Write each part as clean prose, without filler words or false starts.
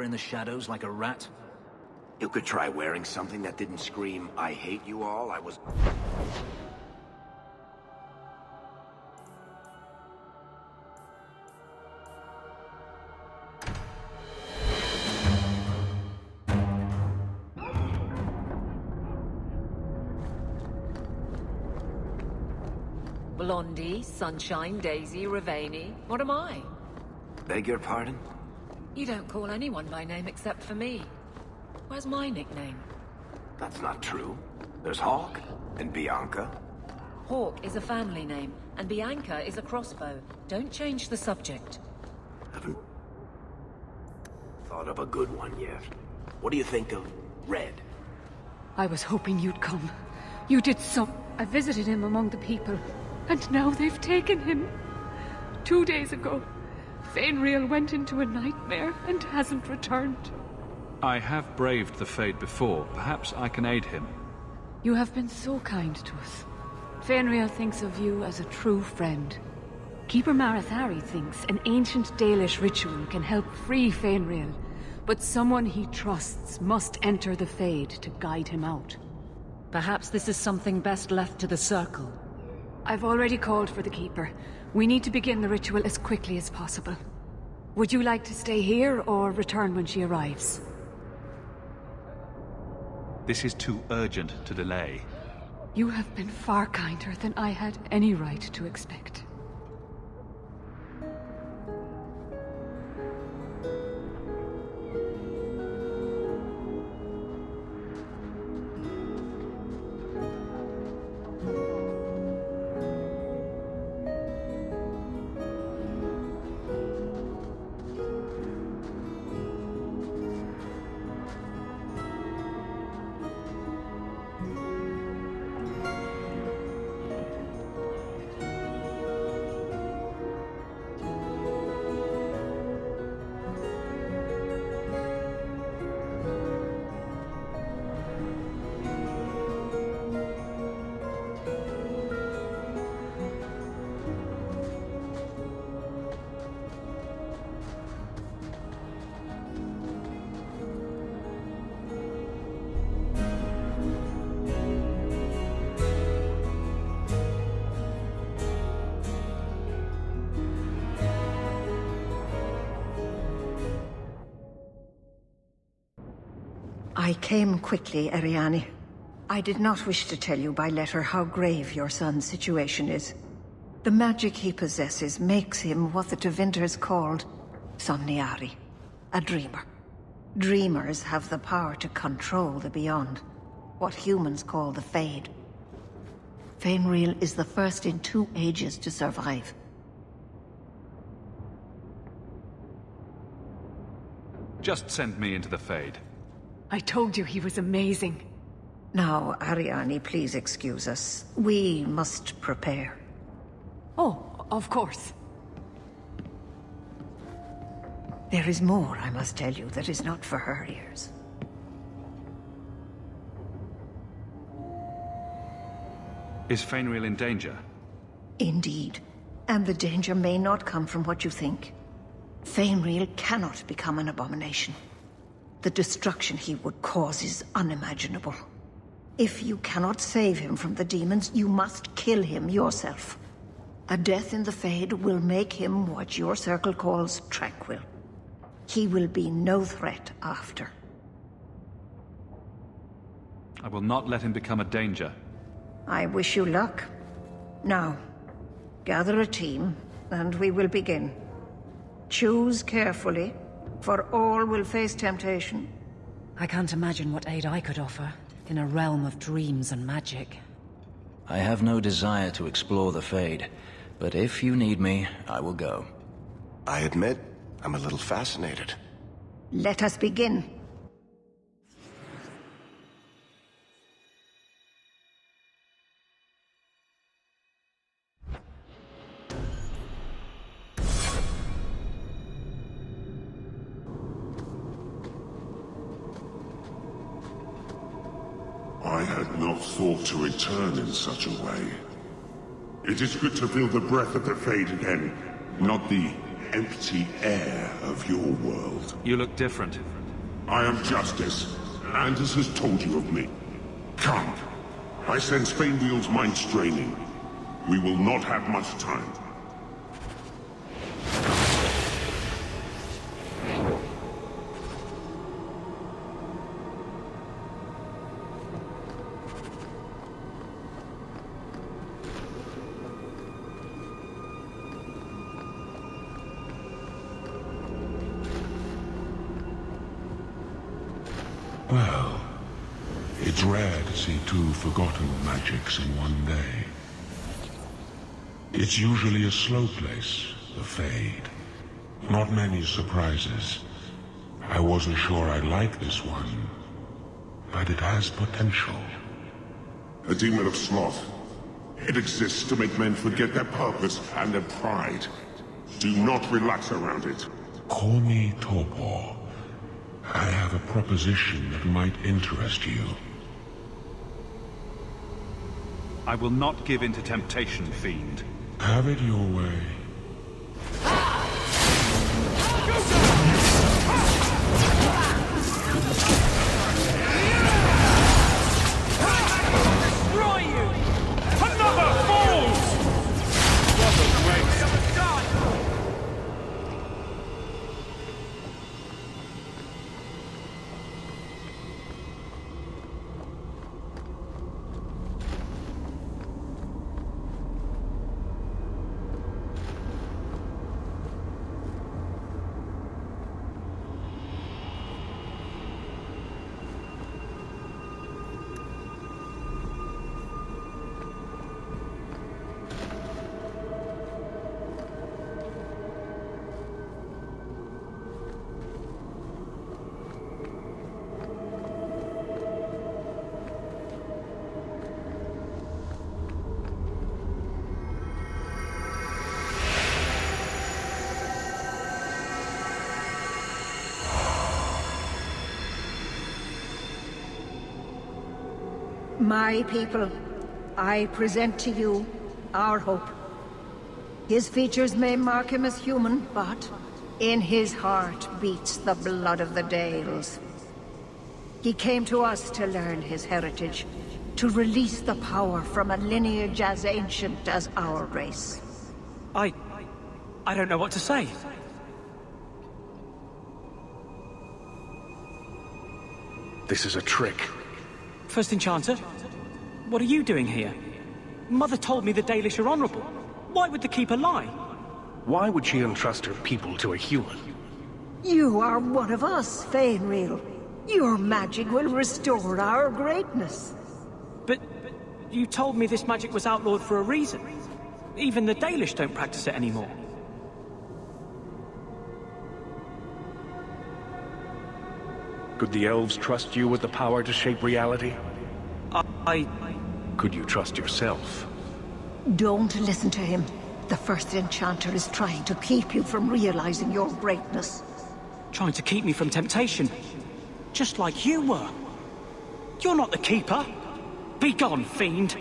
cower in the shadows like a rat? You could try wearing something that didn't scream, "I hate you all." Blondie, Sunshine, Daisy, Ravani. What am I? Beg your pardon? You don't call anyone by name except for me. Where's my nickname? That's not true. There's Hawk and Bianca. Hawk is a family name, and Bianca is a crossbow. Don't change the subject. Haven't thought of a good one yet. What do you think of Red? I was hoping you'd come. You did so. I visited him among the people, and now they've taken him. 2 days ago, Fainreal went into a nightmare and hasn't returned. I have braved the Fade before. Perhaps I can aid him. You have been so kind to us. Fainreal thinks of you as a true friend. Keeper Marathari thinks an ancient Dalish ritual can help free Fainreal, but someone he trusts must enter the Fade to guide him out. Perhaps this is something best left to the Circle. I've already called for the Keeper. We need to begin the ritual as quickly as possible. Would you like to stay here or return when she arrives? This is too urgent to delay. You have been far kinder than I had any right to expect. I came quickly, Ariane. I did not wish to tell you by letter how grave your son's situation is. The magic he possesses makes him what the Tevinters called Somniari, a dreamer. Dreamers have the power to control the beyond, what humans call the Fade. Fainreal is the first in 2 ages to survive. Just send me into the Fade. I told you he was amazing. Now, Ariane, please excuse us. We must prepare. Oh, of course. There is more, I must tell you, that is not for her ears. Is Fainreal in danger? Indeed. And the danger may not come from what you think. Fainreal cannot become an abomination. The destruction he would cause is unimaginable. If you cannot save him from the demons, you must kill him yourself. A death in the Fade will make him what your circle calls tranquil. He will be no threat after. I will not let him become a danger. I wish you luck. Now, gather a team, and we will begin. Choose carefully, for all will face temptation. I can't imagine what aid I could offer, in a realm of dreams and magic. I have no desire to explore the Fade, but if you need me, I will go. I admit, I'm a little fascinated. Let us begin. I had not thought to return in such a way. It is good to feel the breath of the Fade again, not the empty air of your world. You look different. I am Justice. Anders has told you of me. Come. I sense Fainwheel's mind straining. We will not have much time. Well, it's rare to see two forgotten magics in one day. It's usually a slow place, the Fade. Not many surprises. I wasn't sure I'd like this one, but it has potential. A demon of sloth. It exists to make men forget their purpose and their pride. Do not relax around it. Call me Torpor. I have a proposition that might interest you. I will not give in to temptation, Fiend. Have it your way. Destroy you! Another falls! What a waste! My people, I present to you our hope. His features may mark him as human, but in his heart beats the blood of the Dales. He came to us to learn his heritage, to release the power from a lineage as ancient as our race. I don't know what to say. This is a trick. First Enchanter, what are you doing here? Mother told me the Dalish are honorable. Why would the Keeper lie? Why would she entrust her people to a human? You are one of us, Fainwheel. Your magic will restore our greatness. But you told me this magic was outlawed for a reason. Even the Dalish don't practice it anymore. Could the elves trust you with the power to shape reality? Could you trust yourself? Don't listen to him. The First Enchanter is trying to keep you from realizing your greatness. Trying to keep me from temptation. Just like you were. You're not the Keeper. Be gone, Fiend.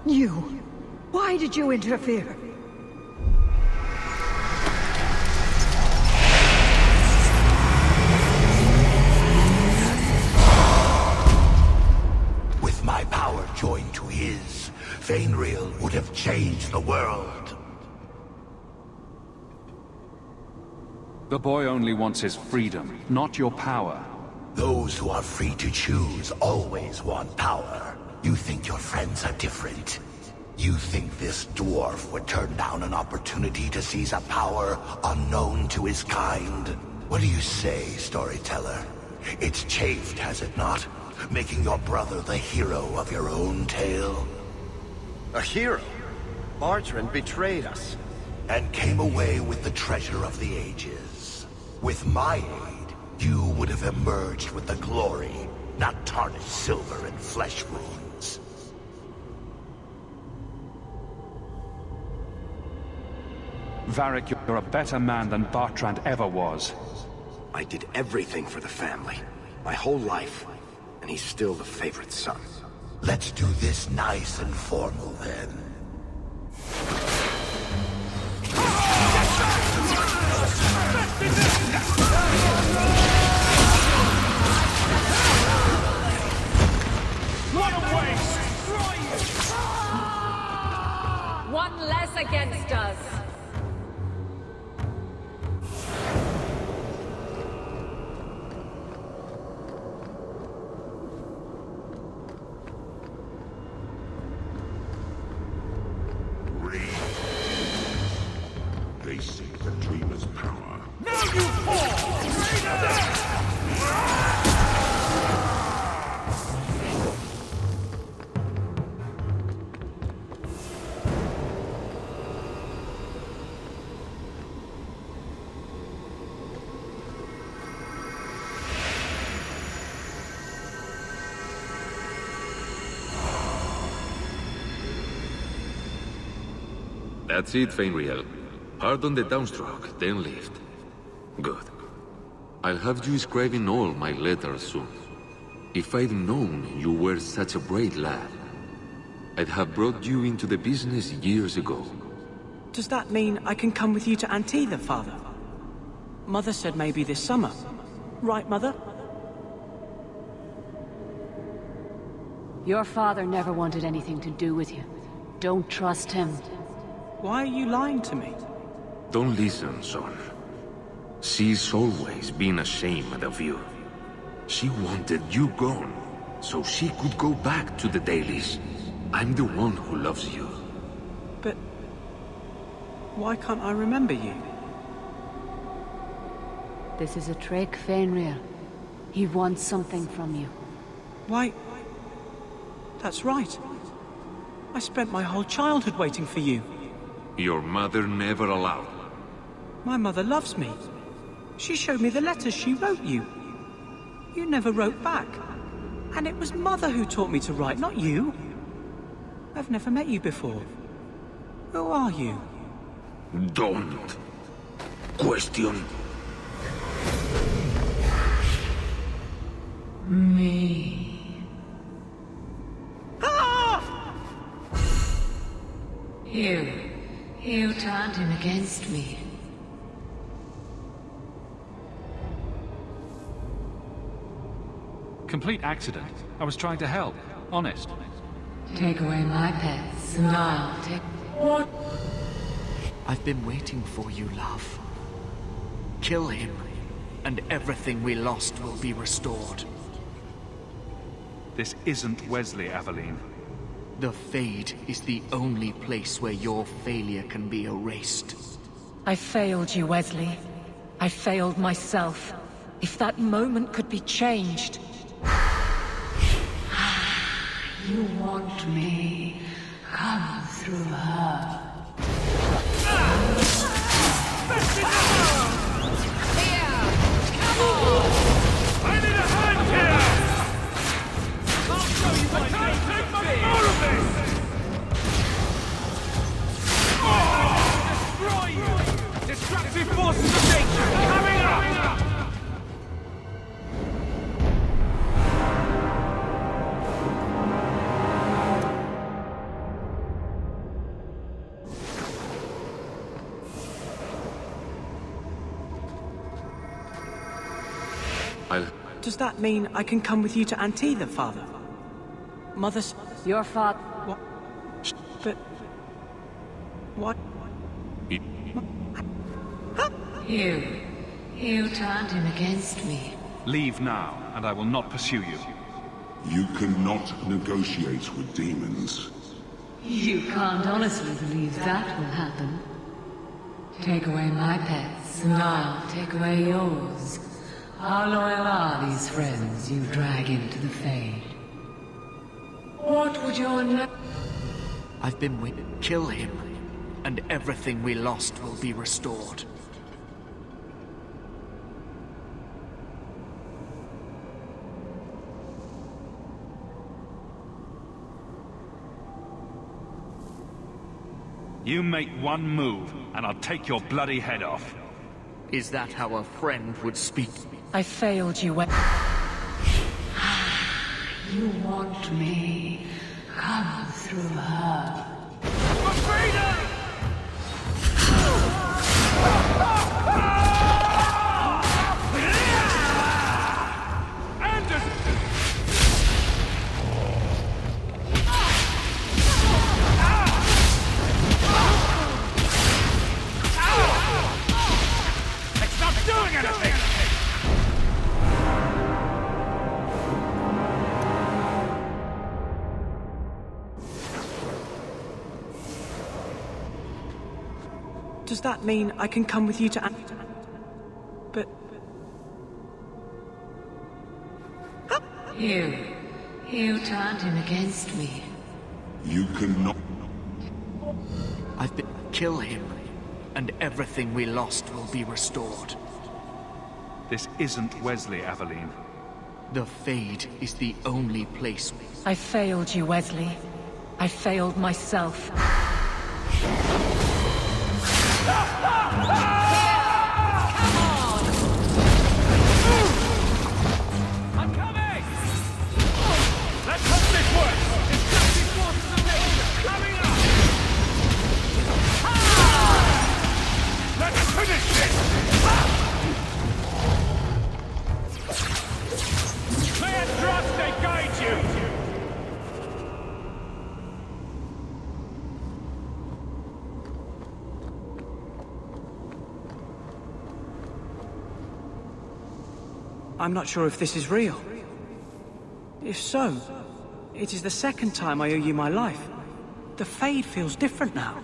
You. Why did you interfere? With my power joined to his, Fainwheel would have changed the world. The boy only wants his freedom, not your power. Those who are free to choose always want power. You think your friends are different. You think this dwarf would turn down an opportunity to seize a power unknown to his kind? What do you say, storyteller? It's chafed, has it not? Making your brother the hero of your own tale? A hero? Bartrand betrayed us. And came away with the treasure of the ages. With my aid, you would have emerged with the glory, not tarnished silver and flesh wounds. Varric, you're a better man than Bartrand ever was. I did everything for the family, my whole life, and he's still the favorite son. Let's do this nice and formal then. the dreamer's power. Now you fall! That's it, Fenriel. Hard on the downstroke, then lift. Good. I'll have you scribing all my letters soon. If I'd known you were such a brave lad, I'd have brought you into the business years ago. Does that mean I can come with you to Antitha, Father? Mother said maybe this summer. Right, Mother? Your father never wanted anything to do with you. Don't trust him. Why are you lying to me? Don't listen, son. She's always been ashamed of you. She wanted you gone, so she could go back to the dailies. I'm the one who loves you. But... why can't I remember you? This is a trick, Fenrir. He wants something from you. Why... that's right. I spent my whole childhood waiting for you. Your mother never allowed. My mother loves me. She showed me the letters she wrote you. You never wrote back. And it was Mother who taught me to write, not you. I've never met you before. Who are you? Don't question me. Ah! You turned him against me. Complete accident. I was trying to help. Honest. Take away my pets, and I'll take... What? I've been waiting for you, love. Kill him, and everything we lost will be restored. This isn't Wesley, Aveline. The Fade is the only place where your failure can be erased. I failed you, Wesley. I failed myself. If that moment could be changed... You want me? Come through her. I need a hand here! I'll show you I can't take much more of this! Destroy you! Destructive forces of nature coming up! Does that mean I can come with you to Antitha, Father? Mother's... Your father... What? But... what? You turned him against me. Leave now, and I will not pursue you. You cannot negotiate with demons. You can't honestly believe that will happen. Take away my pets, and I'll take away yours. How loyal are these friends you drag into the Fade? What would your I've been waiting. Kill him, and everything we lost will be restored. You make one move, and I'll take your bloody head off. Is that how a friend would speak? I failed you, Wesley. You want me? Come through her. For freedom! It's not doing anything! Does that mean I can come with you to... But... You turned him against me. You cannot... I've been... Kill him, and everything we lost will be restored. This isn't Wesley, Aveline. The Fade is the only place... I failed you, Wesley. I failed myself. I'm coming! Let's hope this works! Destructive forces of nature coming up! Let's finish this! May I trust they guide you! I'm not sure if this is real. If so, it is the second time I owe you my life. The Fade feels different now.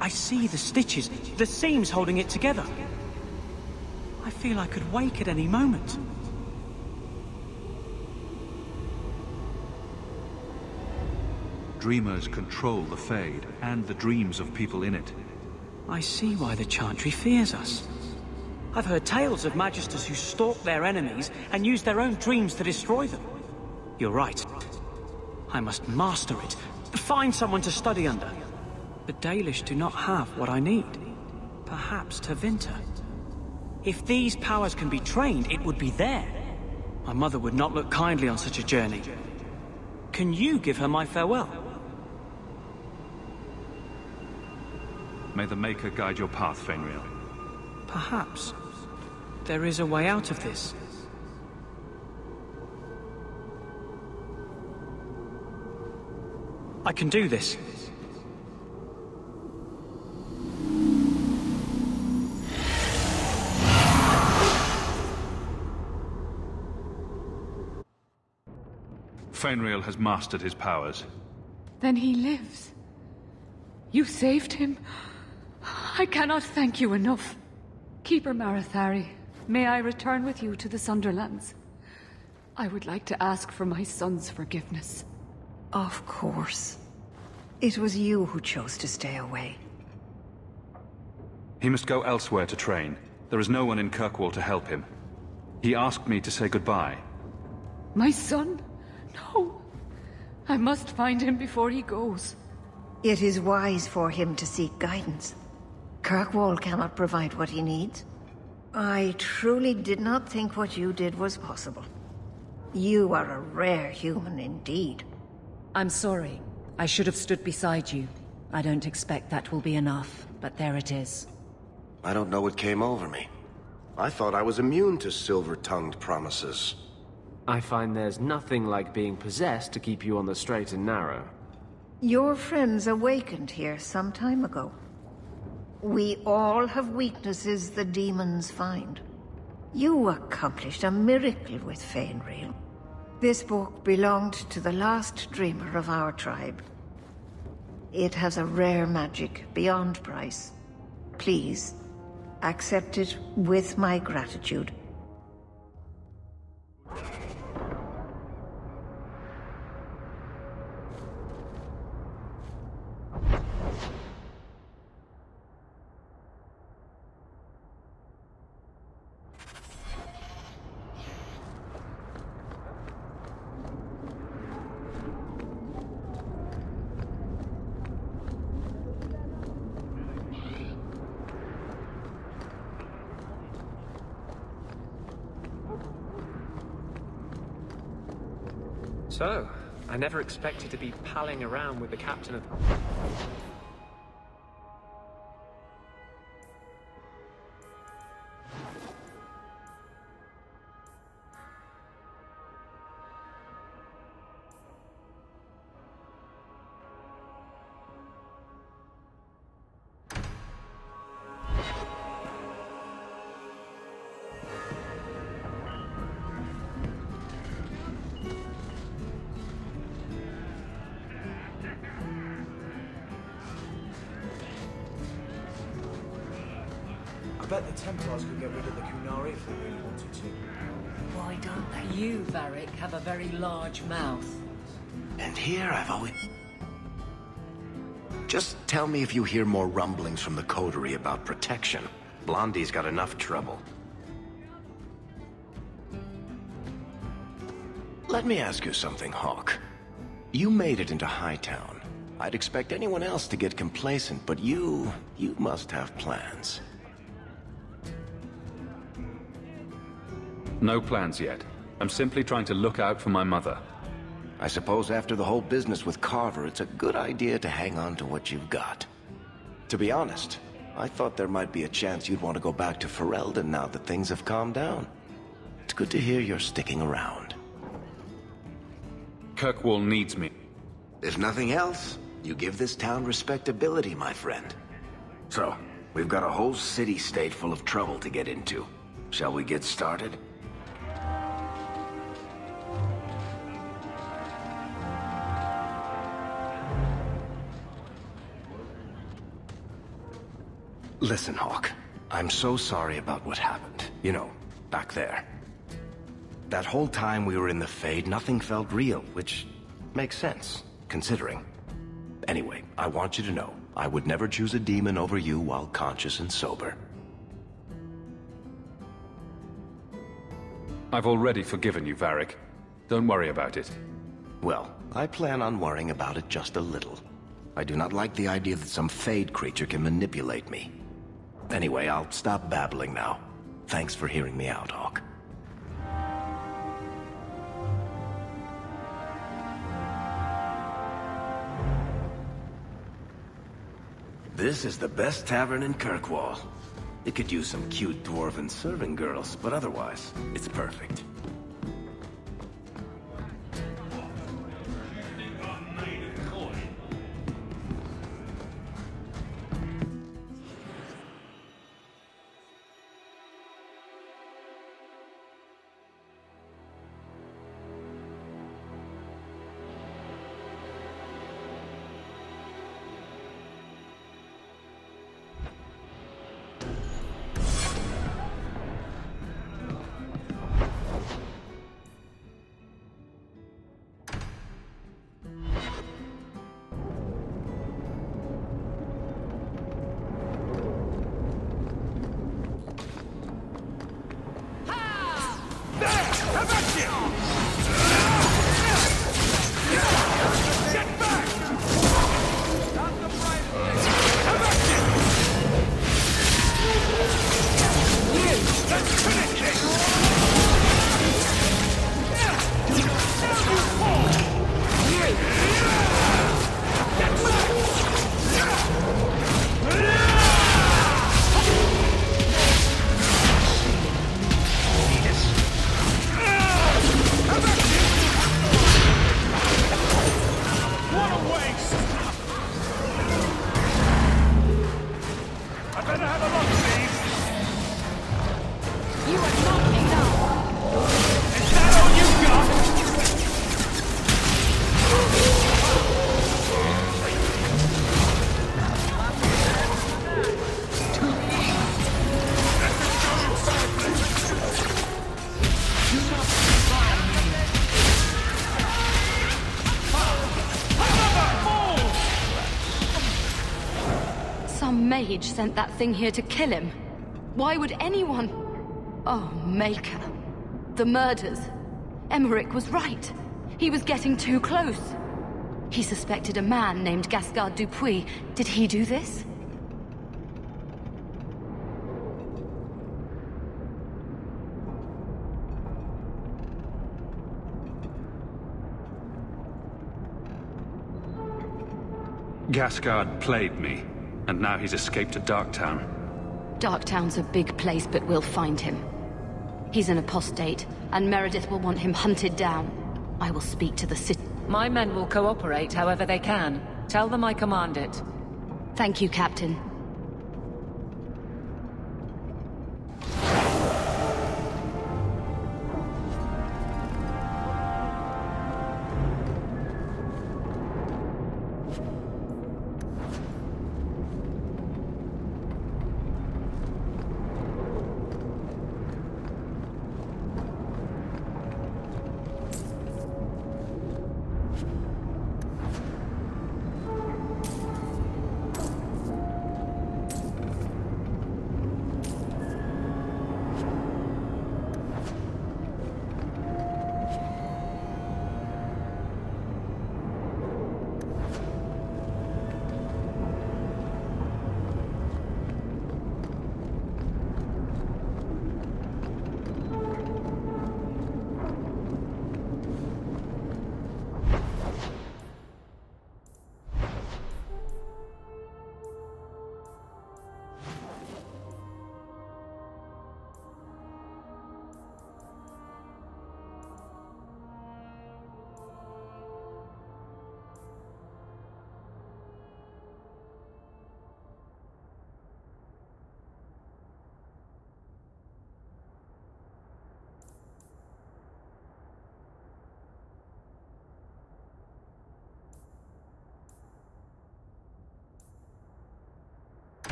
I see the stitches, the seams holding it together. I feel I could wake at any moment. Dreamers control the Fade, and the dreams of people in it. I see why the Chantry fears us. I've heard tales of Magisters who stalk their enemies and use their own dreams to destroy them. You're right. I must master it, find someone to study under. The Dalish do not have what I need. Perhaps Tevinter. If these powers can be trained, it would be there. My mother would not look kindly on such a journey. Can you give her my farewell? May the Maker guide your path, Fenrir. Perhaps. There is a way out of this. I can do this. Fenrir has mastered his powers. Then he lives. You saved him. I cannot thank you enough. Keeper Marathari, may I return with you to the Sunderlands? I would like to ask for my son's forgiveness. Of course. It was you who chose to stay away. He must go elsewhere to train. There is no one in Kirkwall to help him. He asked me to say goodbye. My son? No. I must find him before he goes. It is wise for him to seek guidance. Kirkwall cannot provide what he needs. I truly did not think what you did was possible. You are a rare human indeed. I'm sorry. I should have stood beside you. I don't expect that will be enough, but there it is. I don't know what came over me. I thought I was immune to silver-tongued promises. I find there's nothing like being possessed to keep you on the straight and narrow. Your friends awakened here some time ago. We all have weaknesses the demons find. You accomplished a miracle with Fenrir. This book belonged to the last dreamer of our tribe. It has a rare magic beyond price. Please, accept it with my gratitude. So, I never expected to be palling around with the captain of... bet the Templars could get rid of the Kunari if they really wanted to. Why don't they? You, Varric, have a very large mouth. And here I've always... Just tell me if you hear more rumblings from the coterie about protection. Blondie's got enough trouble. Let me ask you something, Hawk. You made it into Hightown. I'd expect anyone else to get complacent, but you must have plans. No plans yet. I'm simply trying to look out for my mother. I suppose after the whole business with Carver, it's a good idea to hang on to what you've got. To be honest, I thought there might be a chance you'd want to go back to Ferelden now that things have calmed down. It's good to hear you're sticking around. Kirkwall needs me. If nothing else, you give this town respectability, my friend. So, we've got a whole city-state full of trouble to get into. Shall we get started? Listen, Hawk. I'm so sorry about what happened. You know, back there. That whole time we were in the Fade, nothing felt real, which makes sense, considering. Anyway, I want you to know, I would never choose a demon over you while conscious and sober. I've already forgiven you, Varric. Don't worry about it. Well, I plan on worrying about it just a little. I do not like the idea that some Fade creature can manipulate me. Anyway, I'll stop babbling now. Thanks for hearing me out, Hawk. This is the best tavern in Kirkwall. It could use some cute dwarven serving girls, but otherwise, it's perfect. Mage sent that thing here to kill him. Why would anyone... Oh, Maker. The murders. Emmerich was right. He was getting too close. He suspected a man named Gascard Dupuis. Did he do this? Gascard played me. And now he's escaped to Darktown. Darktown's a big place, but we'll find him. He's an apostate, and Meredith will want him hunted down. I will speak to the city. My men will cooperate however they can. Tell them I command it. Thank you, Captain.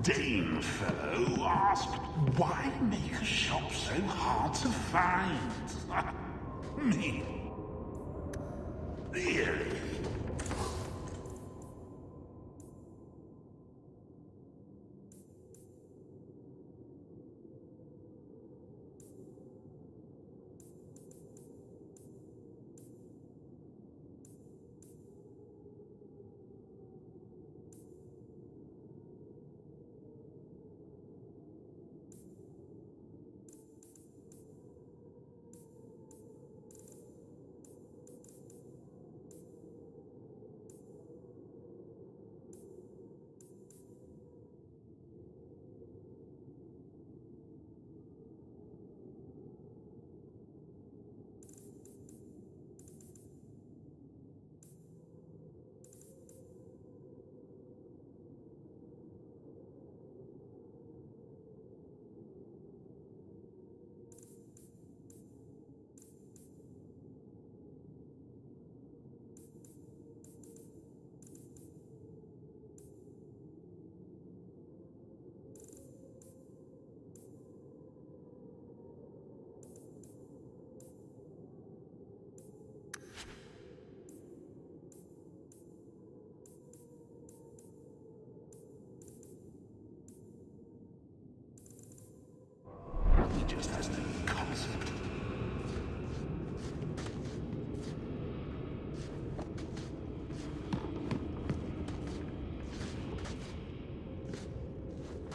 Dane fellow asked, why make a shop so hard to find? Me? Really?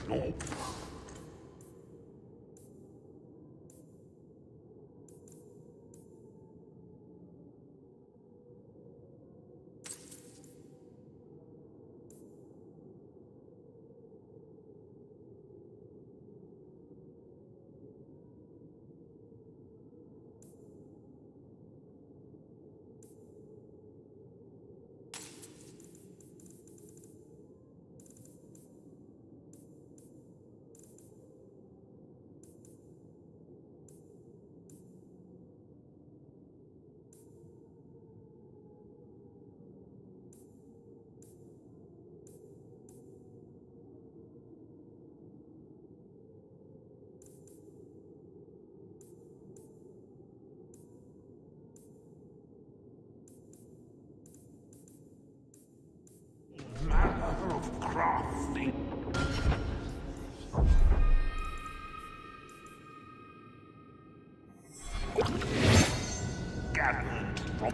No. Manner of crafting. Gathered from...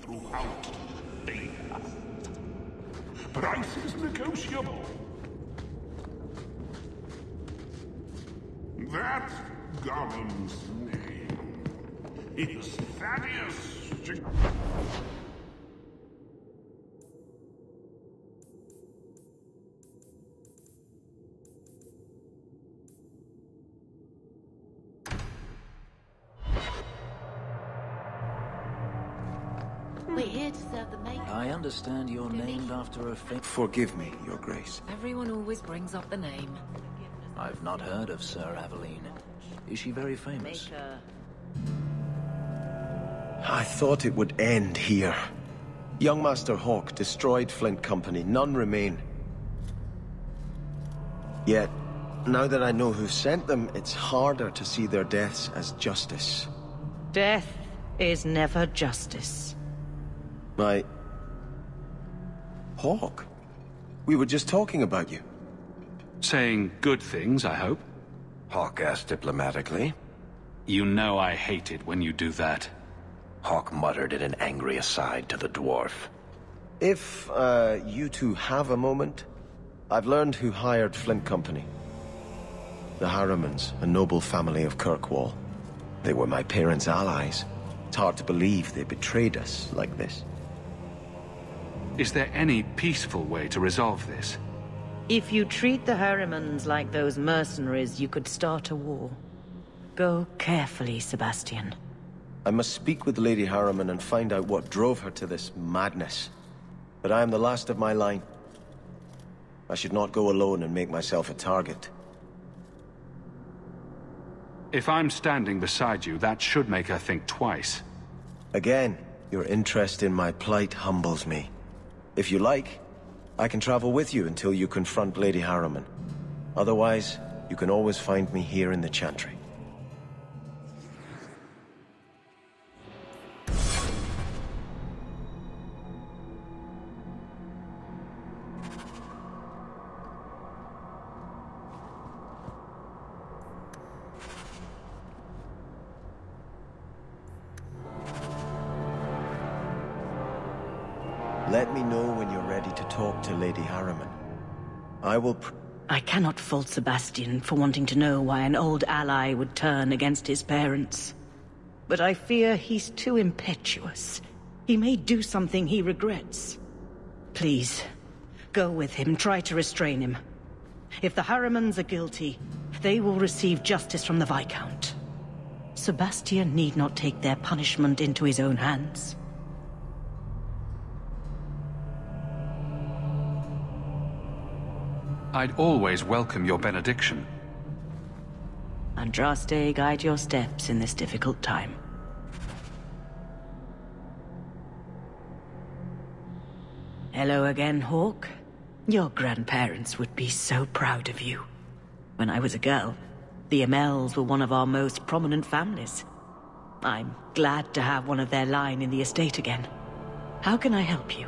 throughout the earth. Price is negotiable. That golem's name is Thaddeus. We're here to serve the maid. I understand you're named after a Forgive me, Your Grace. Everyone always brings up the name. I've not heard of Sir Aveline. Is she very famous? I thought it would end here. Young Master Hawk destroyed Flint Company. None remain. Yet, now that I know who sent them, it's harder to see their deaths as justice. Death is never justice. Hawk? We were just talking about you. Saying good things, I hope. Hawk asked diplomatically. You know I hate it when you do that. Hawk muttered in an angry aside to the dwarf. If, you two have a moment, I've learned who hired Flint Company. The Harrimans, a noble family of Kirkwall. They were my parents' allies. It's hard to believe they betrayed us like this. Is there any peaceful way to resolve this? If you treat the Harrimans like those mercenaries, you could start a war. Go carefully, Sebastian. I must speak with Lady Harriman and find out what drove her to this madness. But I am the last of my line. I should not go alone and make myself a target. If I'm standing beside you, that should make her think twice. Again, your interest in my plight humbles me. If you like, I can travel with you until you confront Lady Harriman. Otherwise, you can always find me here in the Chantry. Let me know when you're ready to talk to Lady Harriman. I will I cannot fault Sebastian for wanting to know why an old ally would turn against his parents. But I fear he's too impetuous. He may do something he regrets. Please, go with him, try to restrain him. If the Harrimans are guilty, they will receive justice from the Viscount. Sebastian need not take their punishment into his own hands. I'd always welcome your benediction. Andraste, guide your steps in this difficult time. Hello again, Hawk. Your grandparents would be so proud of you. When I was a girl, the Amels were one of our most prominent families. I'm glad to have one of their line in the estate again. How can I help you?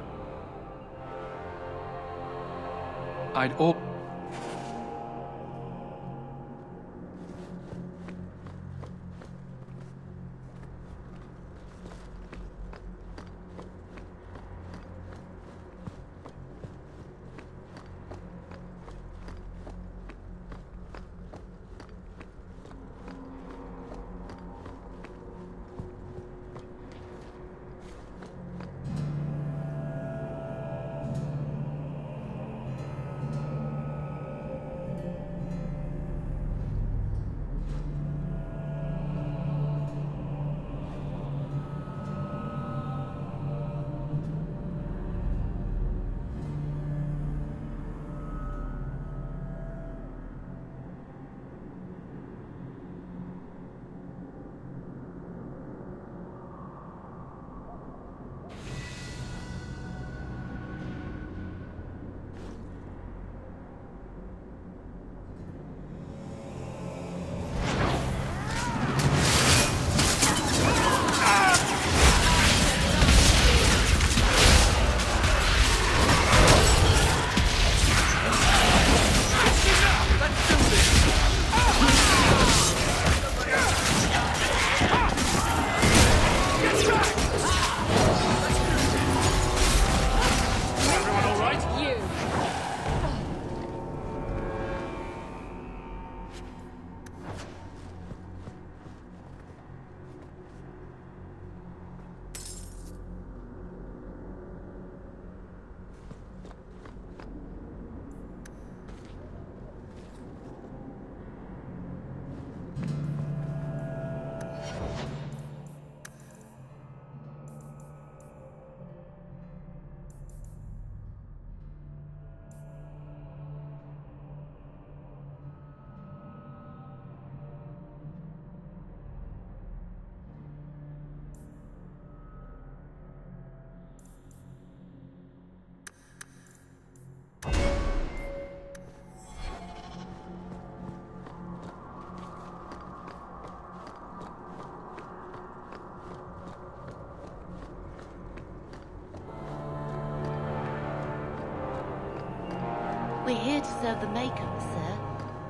We're here to serve the Maker, sir.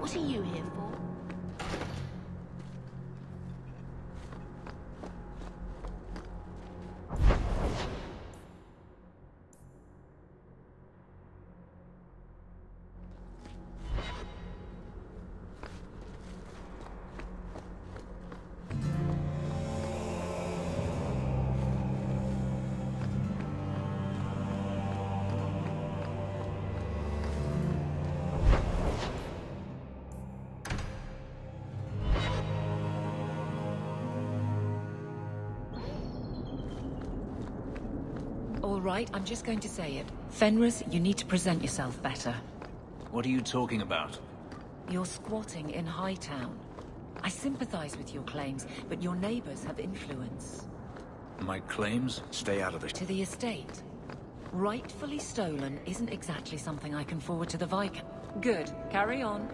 What are you here for? right, I'm just going to say it. Fenris, you need to present yourself better. What are you talking about? You're squatting in Hightown. I sympathize with your claims, but your neighbors have influence. My claims? Stay out of this. To the estate. Rightfully stolen isn't exactly something I can forward to the Viscount. Good. Carry on.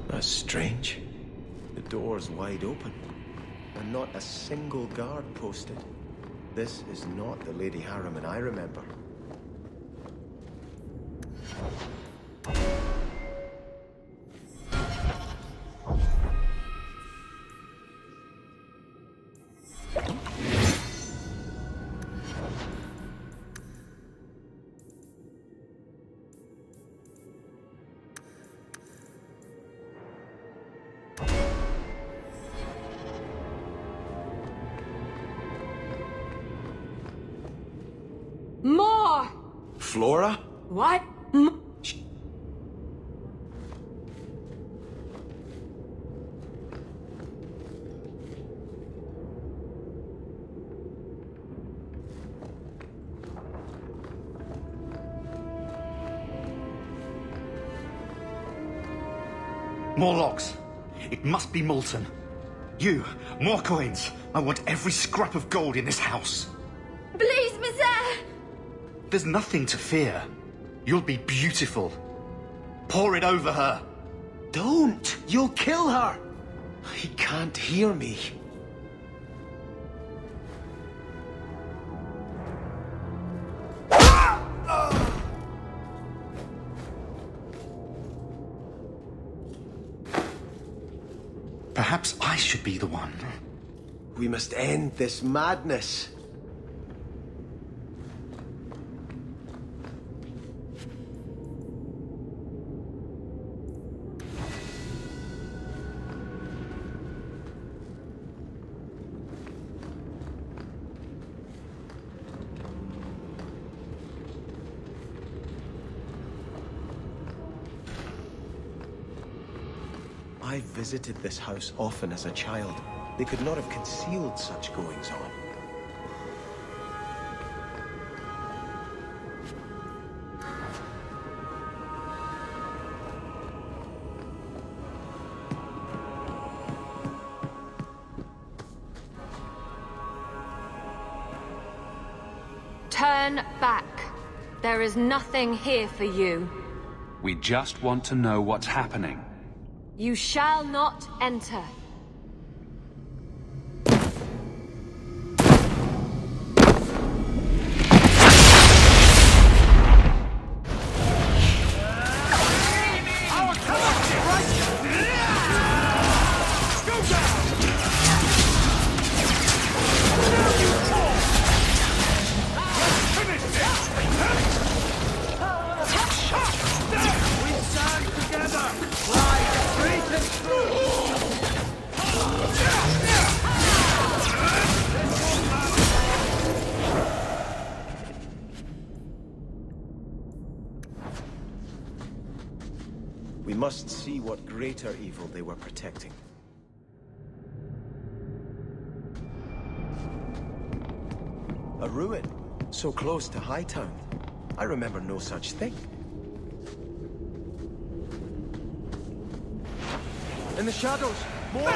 That's strange. The door's wide open, and not a single guard posted. This is not the Lady Harriman I remember. More! Flora? What? More logs. It must be molten. You, more coins. I want every scrap of gold in this house. Please, Monsieur! There's nothing to fear. You'll be beautiful. Pour it over her. Don't! You'll kill her! He can't hear me. Perhaps I should be the one. We must end this madness. I visited this house often as a child. They could not have concealed such goings-on. Turn back. There is nothing here for you. We just want to know what's happening. You shall not enter. We must see what greater evil they were protecting. A ruin, so close to Hightown. I remember no such thing. In the shadows, more!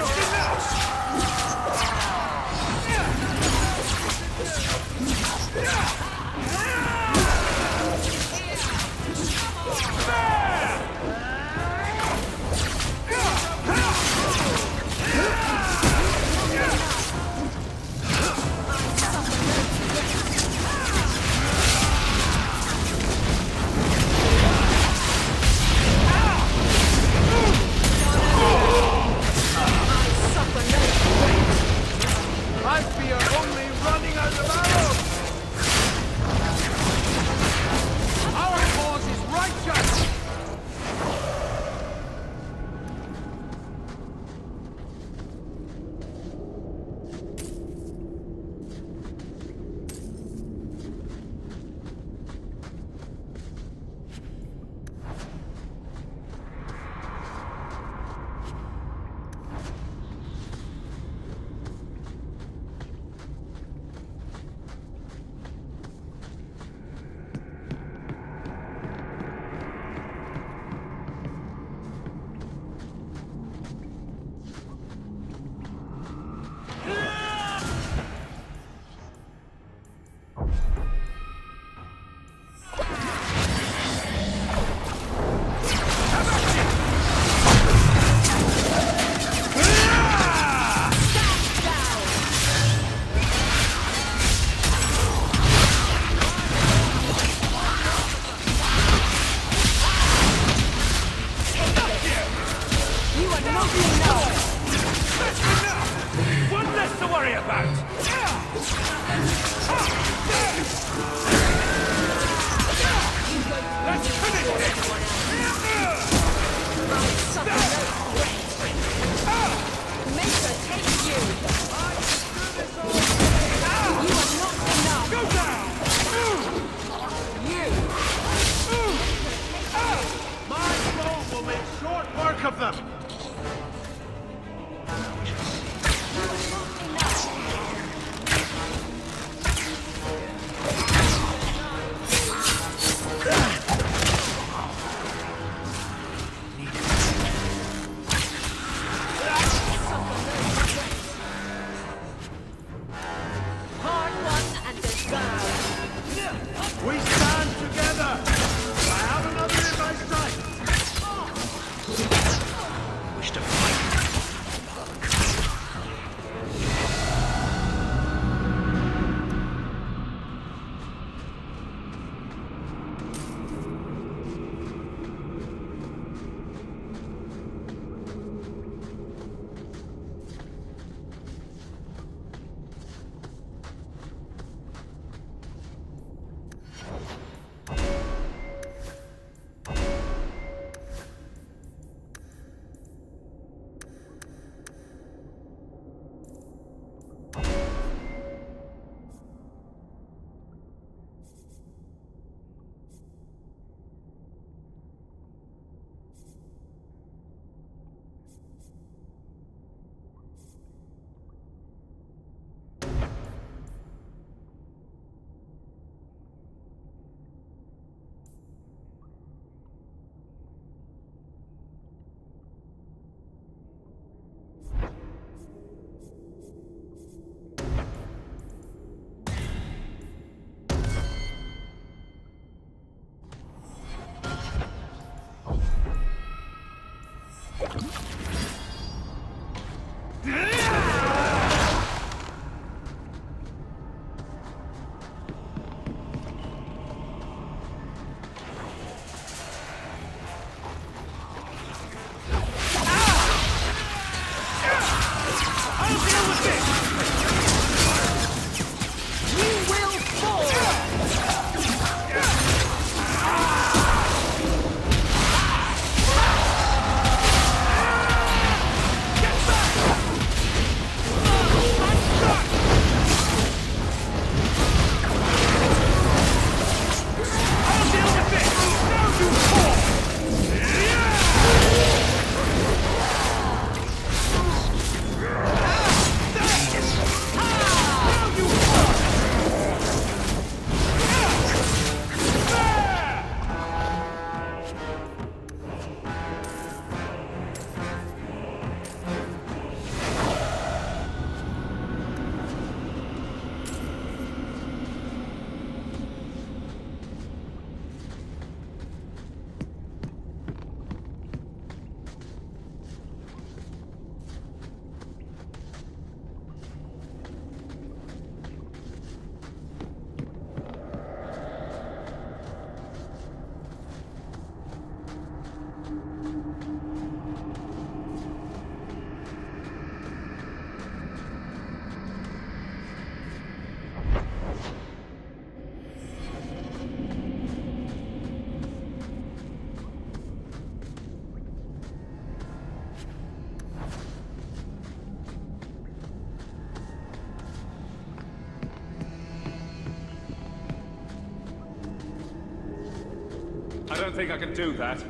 don't think I can do that.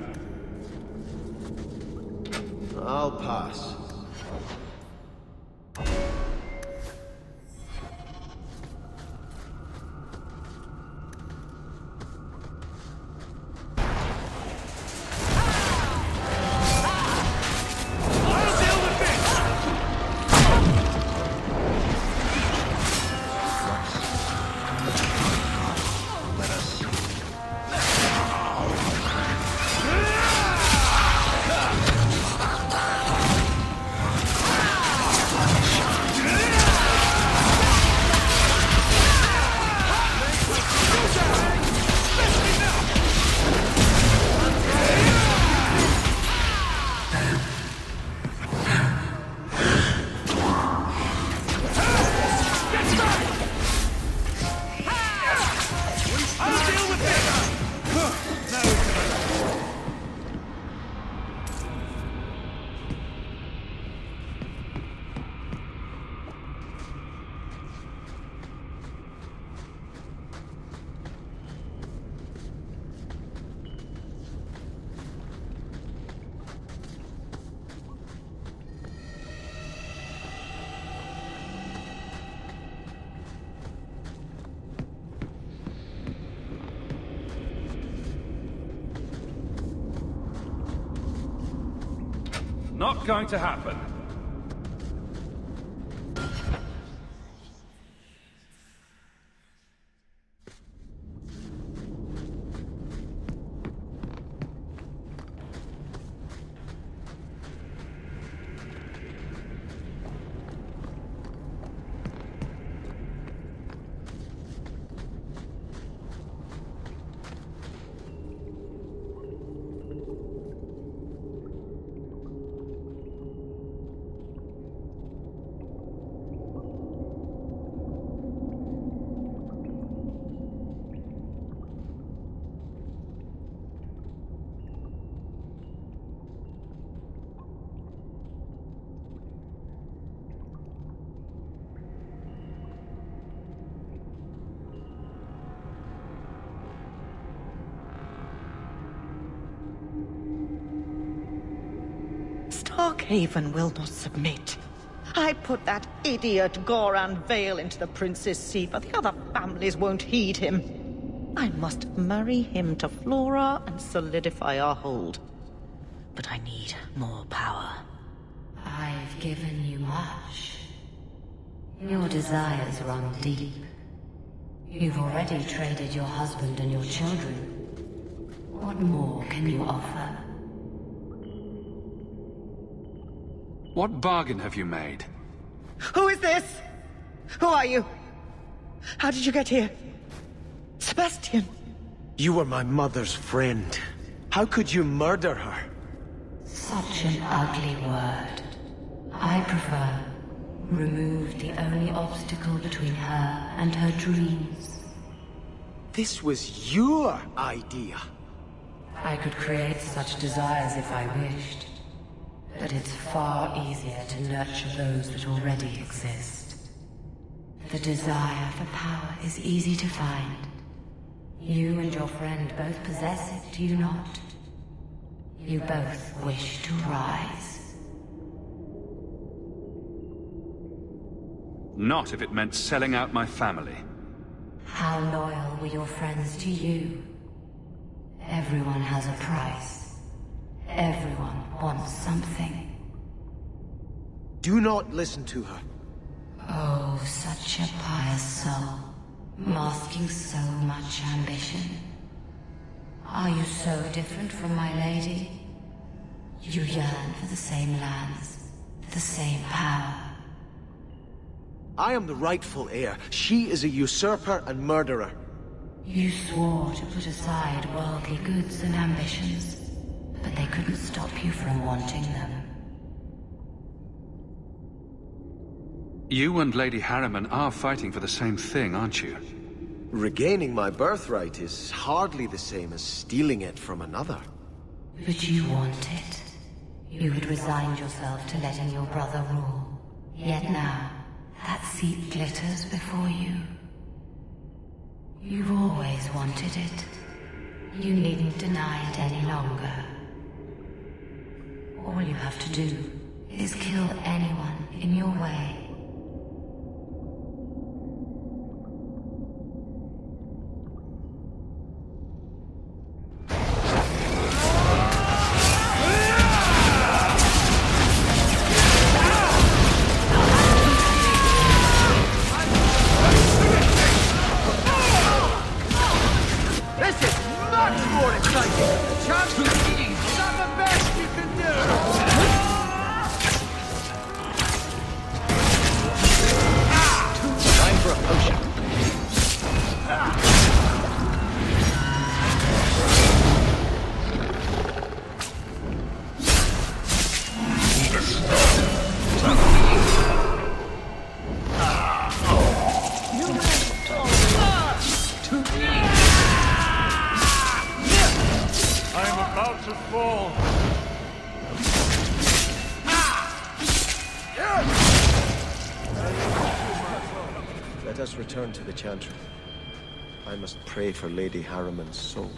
I'll pass. Not going to happen. Starkhaven will not submit. I put that idiot Goran Vale into the Prince's seat, but the other families won't heed him. I must marry him to Flora and solidify our hold. But I need more power. I've given you much. Your desires run deep. You've already traded your husband and your children. What more can you offer? What bargain have you made? Who is this? Who are you? How did you get here? Sebastian! You were my mother's friend. How could you murder her? Such an ugly word. I prefer remove the only obstacle between her and her dreams. This was your idea. I could create such desires if I wished. But it's far easier to nurture those that already exist. The desire for power is easy to find. You and your friend both possess it, do you not? You both wish to rise. Not if it meant selling out my family. How loyal were your friends to you? Everyone has a price. Everyone wants something. Do not listen to her. Oh, such a pious soul, masking so much ambition. Are you so different from my lady? You yearn for the same lands, the same power. I am the rightful heir. She is a usurper and murderer. You swore to put aside worldly goods and ambitions, but they couldn't stop you from wanting them. You and Lady Harriman are fighting for the same thing, aren't you? Regaining my birthright is hardly the same as stealing it from another. But you want it. You had resigned yourself to letting your brother rule. Yet now, that seat glitters before you. You've always wanted it. You needn't deny it any longer. All you have to do is kill anyone in your way. Let us return to the Chantry. I must pray for Lady Harriman's soul.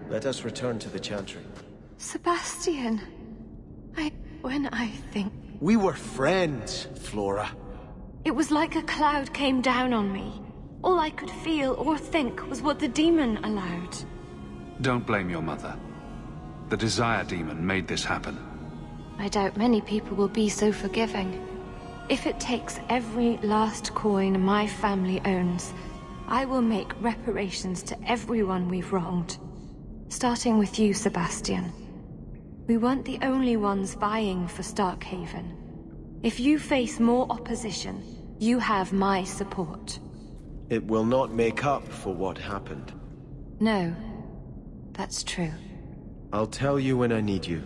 Let us return to the Chantry. Sebastian, when I think... We were friends, Flora. It was like a cloud came down on me. All I could feel or think was what the demon allowed. Don't blame your mother. The Desire Demon made this happen. I doubt many people will be so forgiving. If it takes every last coin my family owns, I will make reparations to everyone we've wronged. Starting with you, Sebastian. We weren't the only ones vying for Starkhaven. If you face more opposition, you have my support. It will not make up for what happened. No, that's true. I'll tell you when I need you.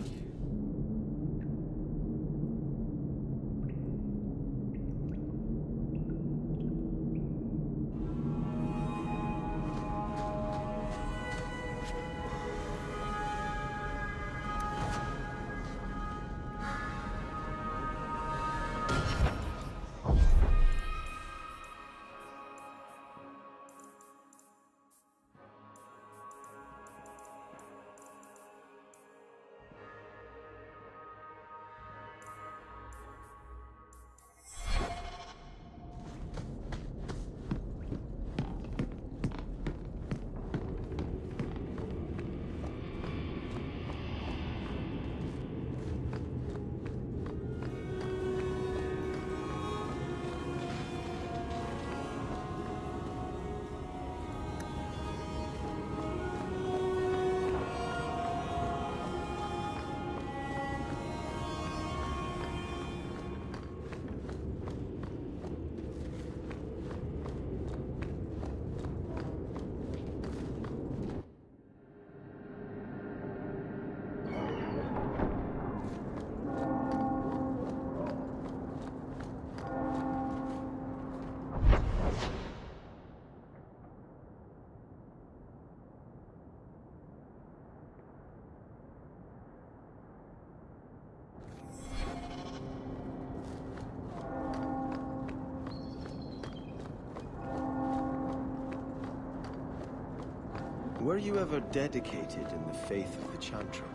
Were you ever dedicated in the faith of the Chantry?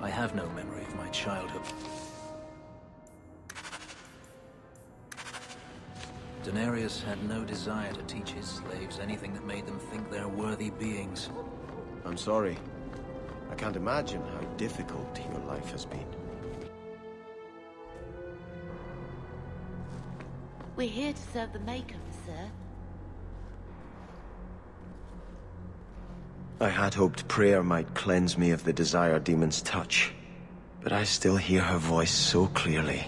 I have no memory of my childhood. Denarius had no desire to teach his slaves anything that made them think they're worthy beings. I'm sorry. I can't imagine how difficult your life has been. We're here to serve the Maker, sir. I had hoped prayer might cleanse me of the Desire Demon's touch, but I still hear her voice so clearly.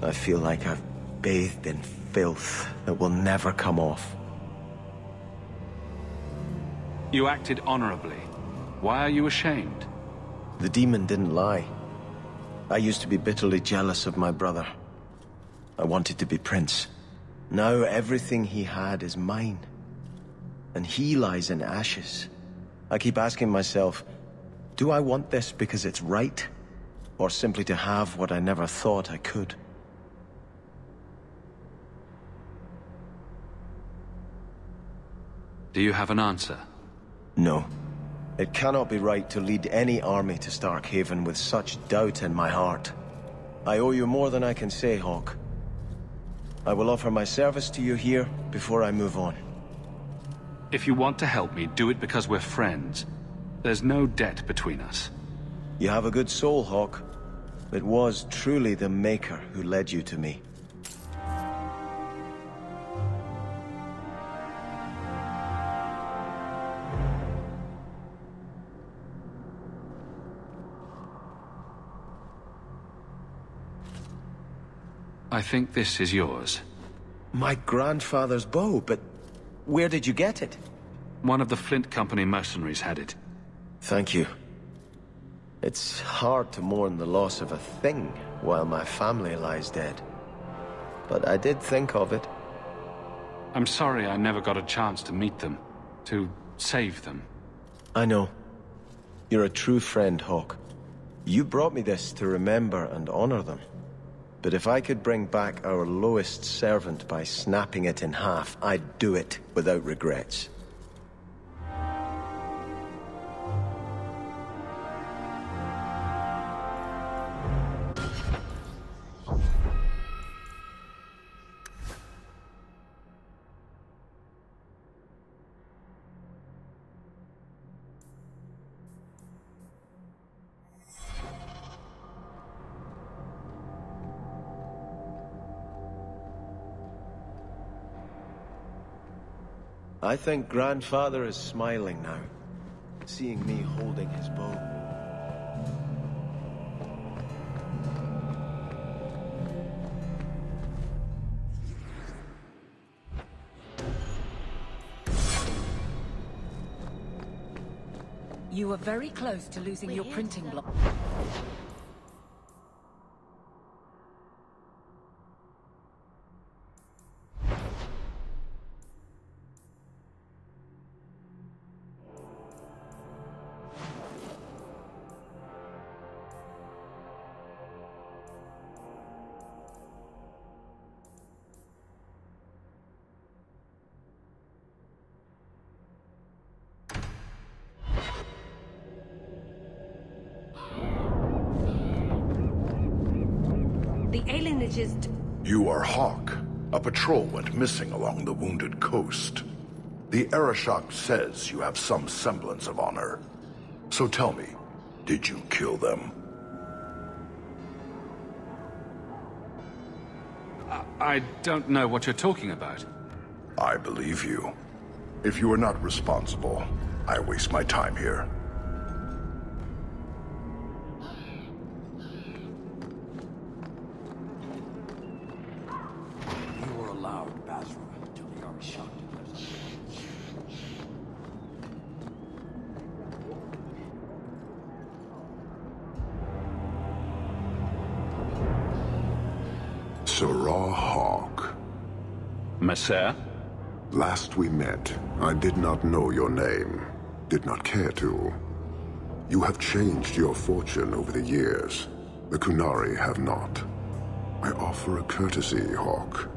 I feel like I've bathed in filth that will never come off. You acted honorably. Why are you ashamed? The demon didn't lie. I used to be bitterly jealous of my brother. I wanted to be prince. Now everything he had is mine. And he lies in ashes. I keep asking myself, do I want this because it's right? Or simply to have what I never thought I could? Do you have an answer? No. It cannot be right to lead any army to Starkhaven with such doubt in my heart. I owe you more than I can say, Hawk. I will offer my service to you here before I move on. If you want to help me, do it because we're friends. There's no debt between us. You have a good soul, Hawk. It was truly the Maker who led you to me. I think this is yours. My grandfather's bow, but where did you get it? One of the Flint Company mercenaries had it. Thank you. It's hard to mourn the loss of a thing while my family lies dead. But I did think of it. I'm sorry I never got a chance to meet them, to save them. I know. You're a true friend, Hawk. You brought me this to remember and honor them. But if I could bring back our lowest servant by snapping it in half, I'd do it without regrets. I think Grandfather is smiling now, seeing me holding his bow. You were very close to losing your printing block. The alienage is... You are Hawk. A patrol went missing along the Wounded Coast. The Arashok says you have some semblance of honor. So tell me, did you kill them? I don't know what you're talking about. I believe you. If you are not responsible, I waste my time here. Sirrah Hawk. Messer? Last we met, I did not know your name. Did not care to. You have changed your fortune over the years. The Kunari have not. I offer a courtesy, Hawk.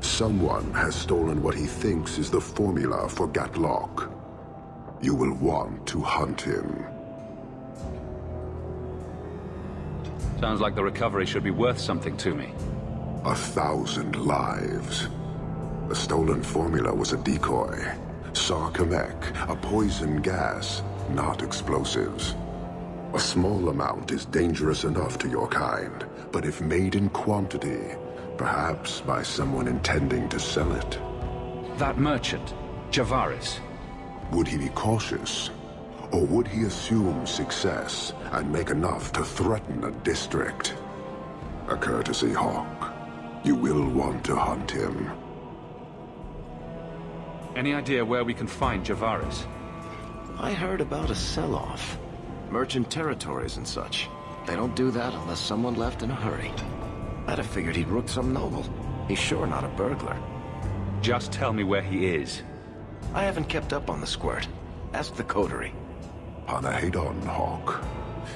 Someone has stolen what he thinks is the formula for Gatlok. You will want to hunt him. Sounds like the recovery should be worth something to me. 1,000 lives. The stolen formula was a decoy. Sarkamek, a poison gas, not explosives. A small amount is dangerous enough to your kind, but if made in quantity, perhaps by someone intending to sell it. That merchant, Javaris. Would he be cautious? Or would he assume success and make enough to threaten a district? A courtesy, Hawk. You will want to hunt him. Any idea where we can find Javaris? I heard about a sell-off. Merchant territories and such. They don't do that unless someone left in a hurry. I'd have figured he'd rooked some noble. He's sure not a burglar. Just tell me where he is. I haven't kept up on the squirt. Ask the coterie. Panahedon, Hawk.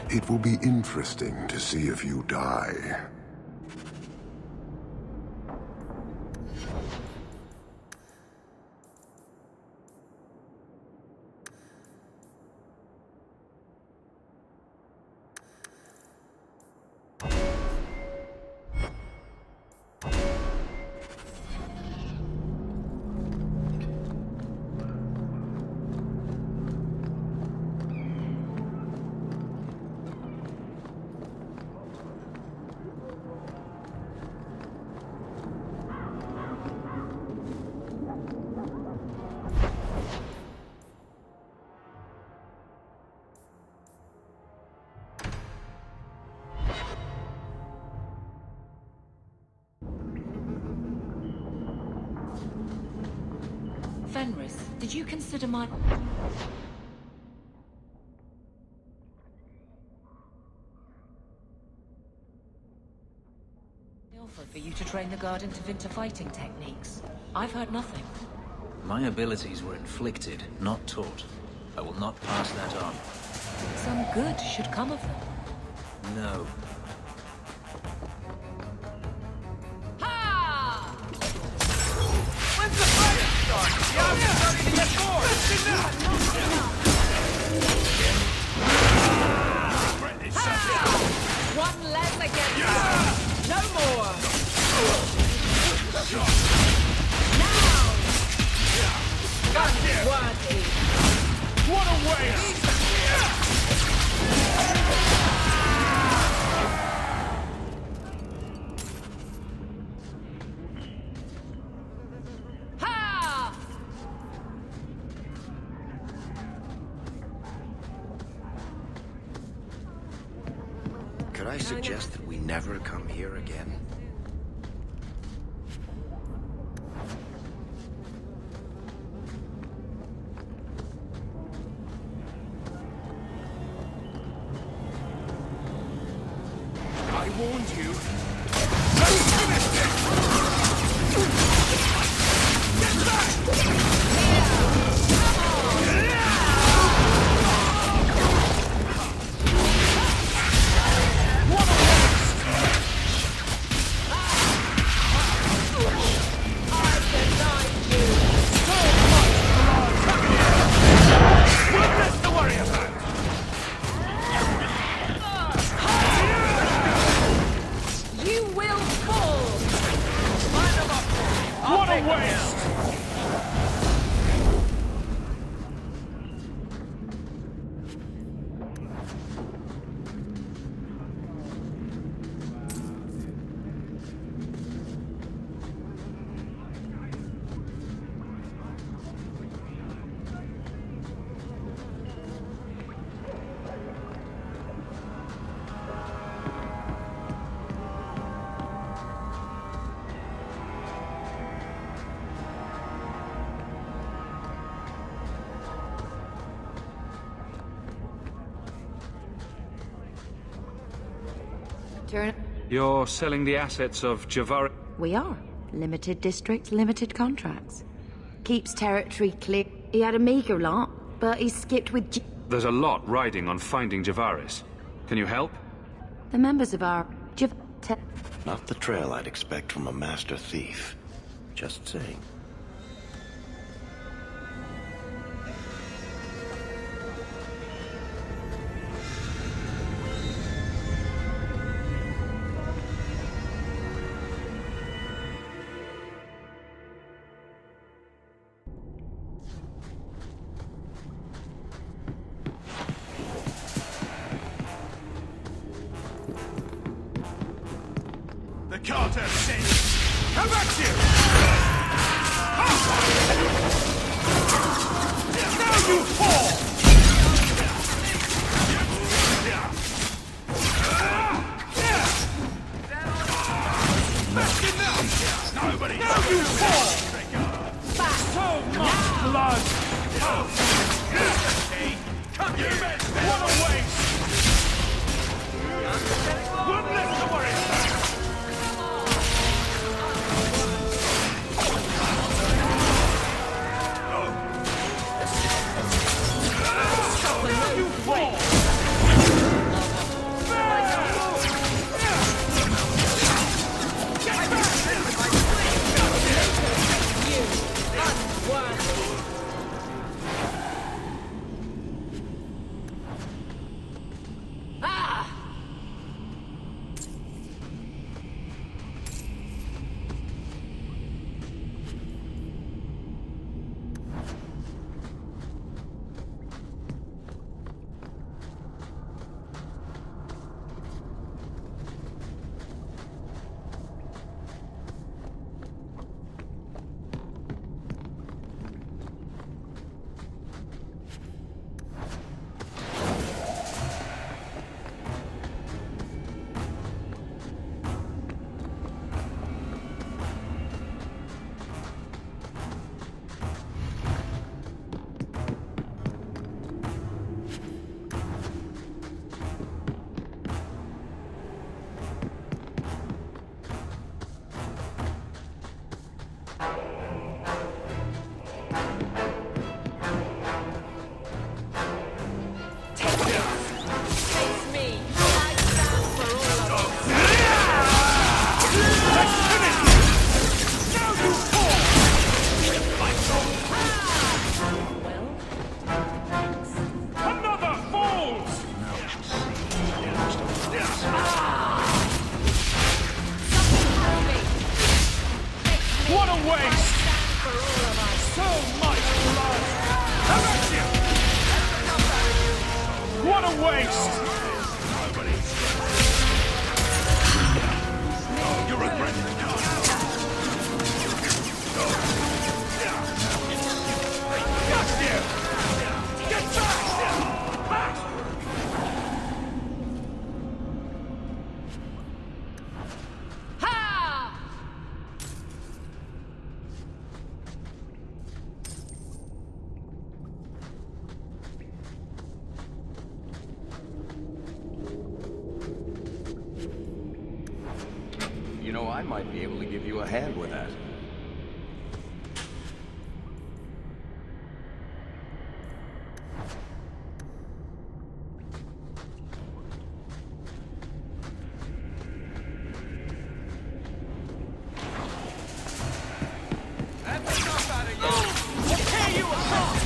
It will be interesting to see if you die. Fenris, did you consider my... offer for you to train the guard into Vinter fighting techniques? I've heard nothing. My abilities were inflicted, not taught. I will not pass that on. Some good should come of them. No. One less against us. No more. Now. Unworthy. What a waste! Could I suggest that we never come here again? I warned you. Let's finish this! Get back! You're selling the assets of Javaris? We are. Limited districts, limited contracts. Keeps territory clear. He had a meager lot, but he skipped with There's a lot riding on finding Javaris. Can you help? the members of our Not the trail I'd expect from a master thief. Just saying. The Carter sings! Come back here! Now you fall! That's enough! Nobody! Now you fall! So much blood! Come here, man! What a waste! One less to worry about! Now you fall! You know, I might be able to give you a hand with that. That's enough out of you! We'll tear you apart!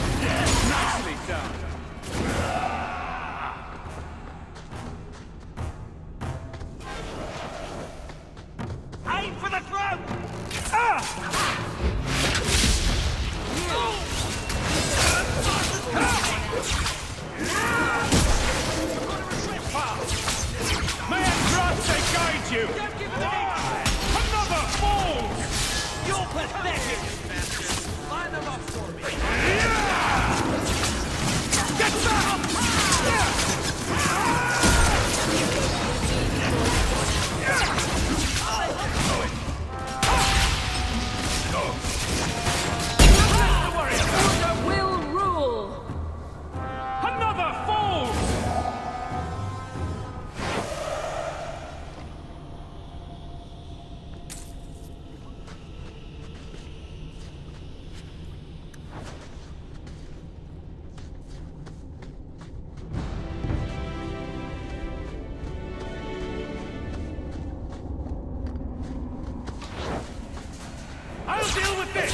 Nicely done! Aim for the throat! May Andraste guide you! Another fall! You're pathetic! Line them up for me! Get down! Will rule! Another falls! I'll deal with this!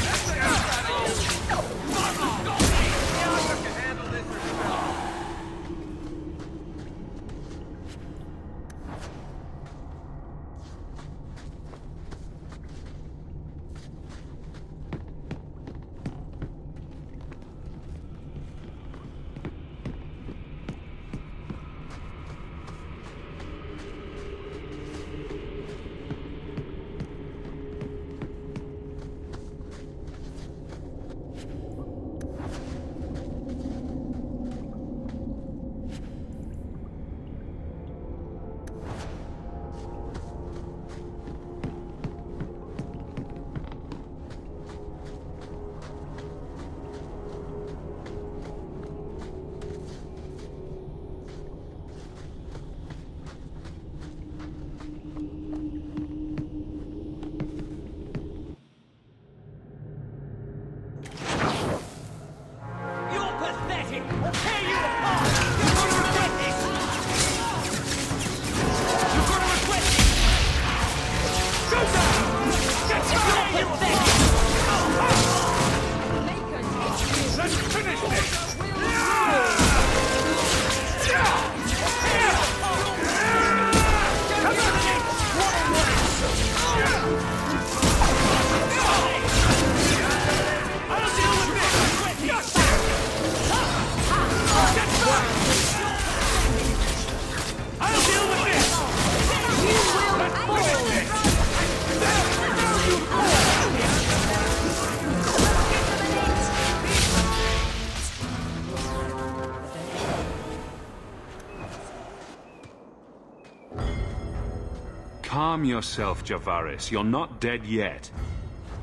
Calm yourself, Javaris. You're not dead yet.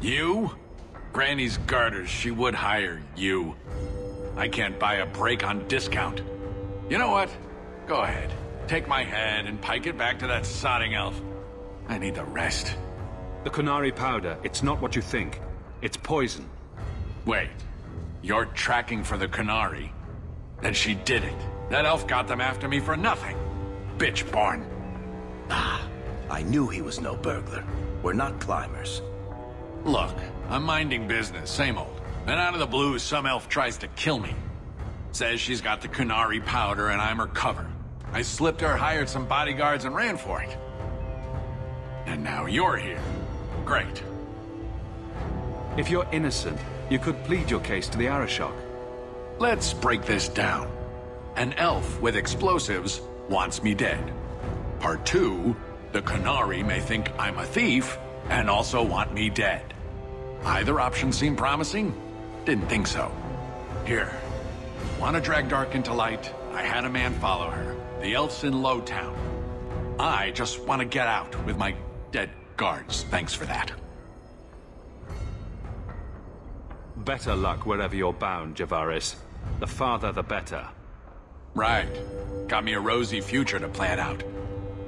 You? Granny's garters, she would hire you. I can't buy a break on discount. You know what? Go ahead. Take my head and pike it back to that sodding elf. I need the rest. The Kunari powder, it's not what you think. It's poison. Wait. You're tracking for the Kunari? Then she did it. That elf got them after me for nothing. Bitch born. Ah, I knew he was no burglar. We're not climbers. Look, I'm minding business, same old. Then out of the blue, some elf tries to kill me. Says she's got the Kunari powder and I'm her cover. I slipped her, hired some bodyguards, and ran for it. And now you're here. Great. If you're innocent, you could plead your case to the Arashok. Let's break this down. An elf with explosives wants me dead. Part 2, the Kunari may think I'm a thief and also want me dead. Either option seemed promising? Didn't think so. Here. Want to drag Dark into light? I had a man follow her. The elf's in Lowtown. I just want to get out with my dead guards. Thanks for that. Better luck wherever you're bound, Javaris. The farther, the better. Right. Got me a rosy future to plan out.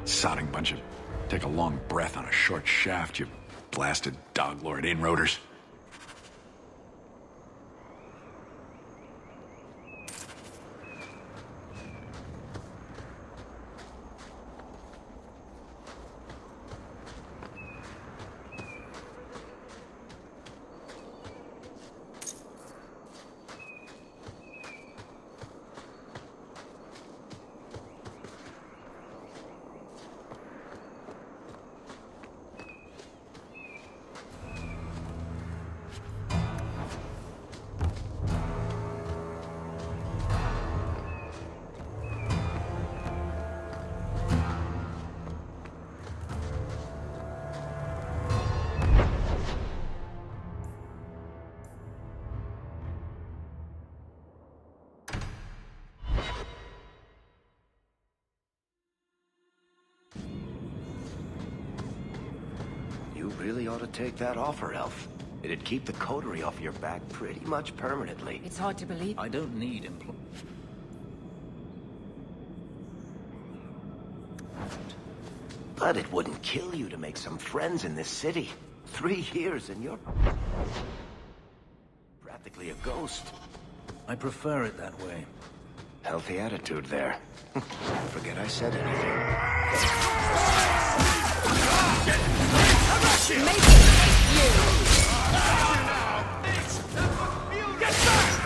Sodding bunch of... Take a long breath on a short shaft, you blasted dog-lord inroaders. You really ought to take that offer, Elf. It'd keep the coterie off your back pretty much permanently. It's hard to believe. I don't need employees. But it wouldn't kill you to make some friends in this city. 3 years and you're practically a ghost. I prefer it that way. Healthy attitude there. Forget I said anything. Make it you! Get back!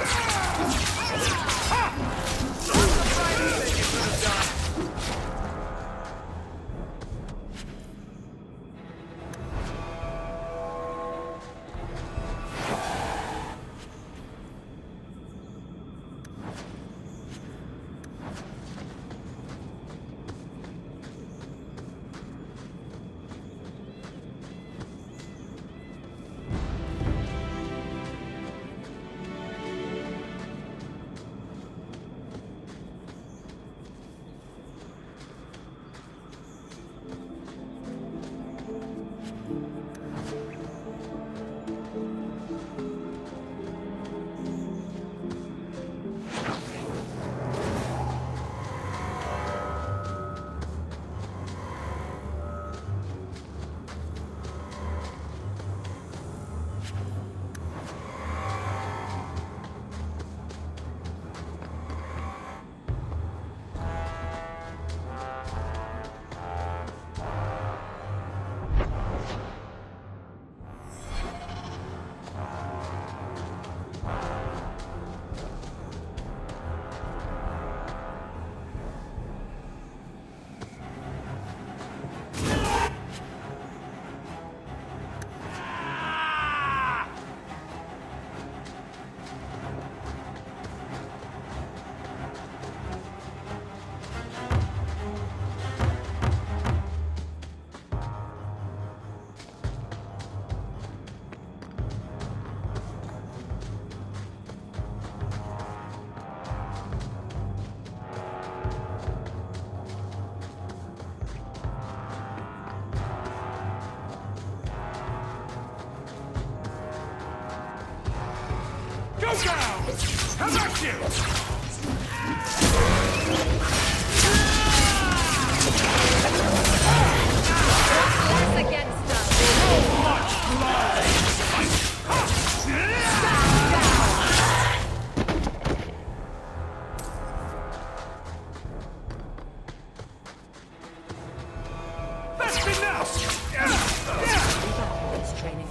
Go down! Come at you! Once against us. So much blood! That's enough! This training.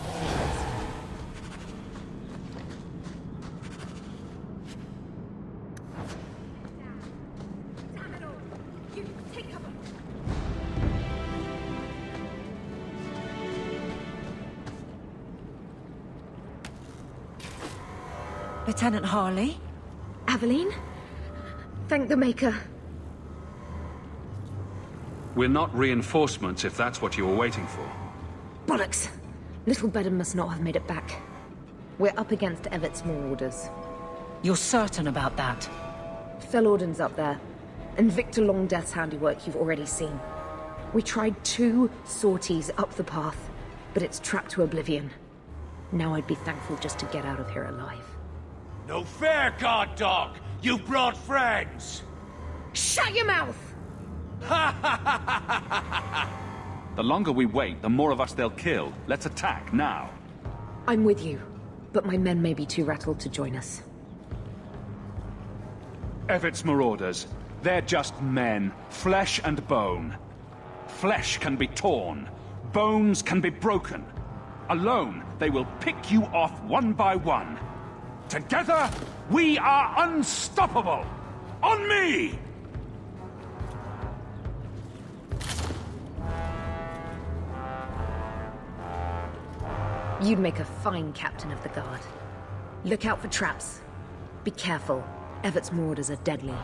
Lieutenant Harley? Aveline? Thank the Maker. We're not reinforcements if that's what you were waiting for. Bollocks! Little Bedham must not have made it back. We're up against Everett's Marauders. You're certain about that? Fellorden's up there, and Victor Longdeath's handiwork you've already seen. We tried 2 sorties up the path, but it's trapped to oblivion. Now I'd be thankful just to get out of here alive. No fair, guard dog! You brought friends! Shut your mouth! The longer we wait, the more of us they'll kill. Let's attack, now. I'm with you, but my men may be too rattled to join us. Everett's Marauders. They're just men, flesh and bone. Flesh can be torn, bones can be broken. Alone, they will pick you off one by one. Together, we are unstoppable! On me! You'd make a fine captain of the guard. Look out for traps. Be careful. Everett's Marauders are deadly.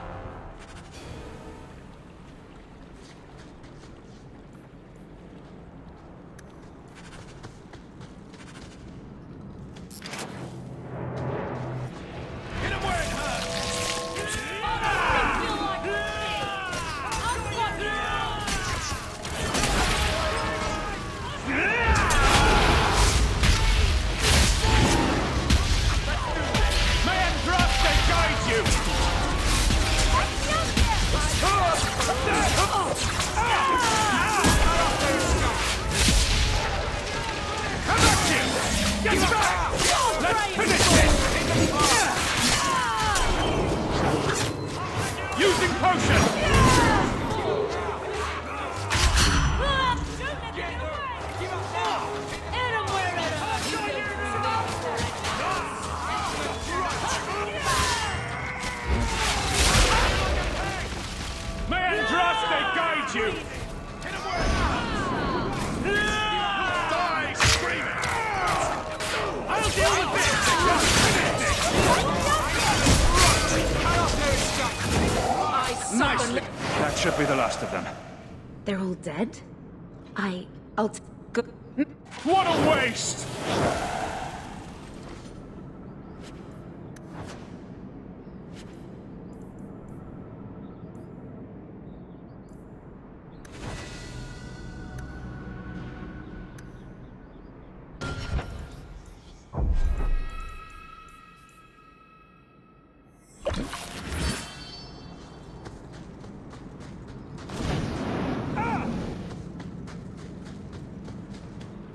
That should be the last of them. They're all dead? I'll go. What a waste!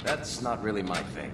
That's not really my thing.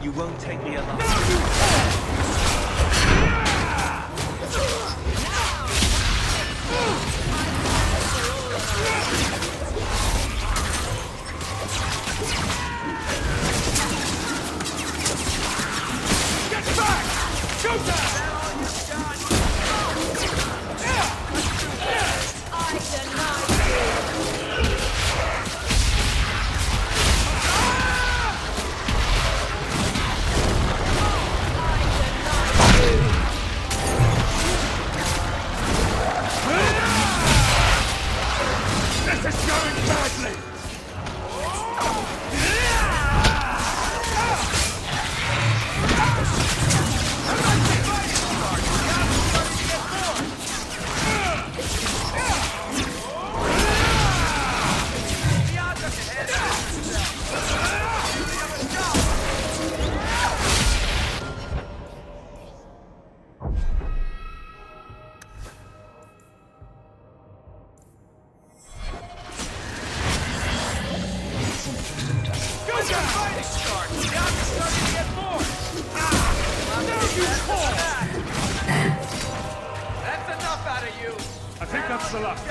You won't take me alive. Get back! Shoot that! This is going badly! I think that's the last.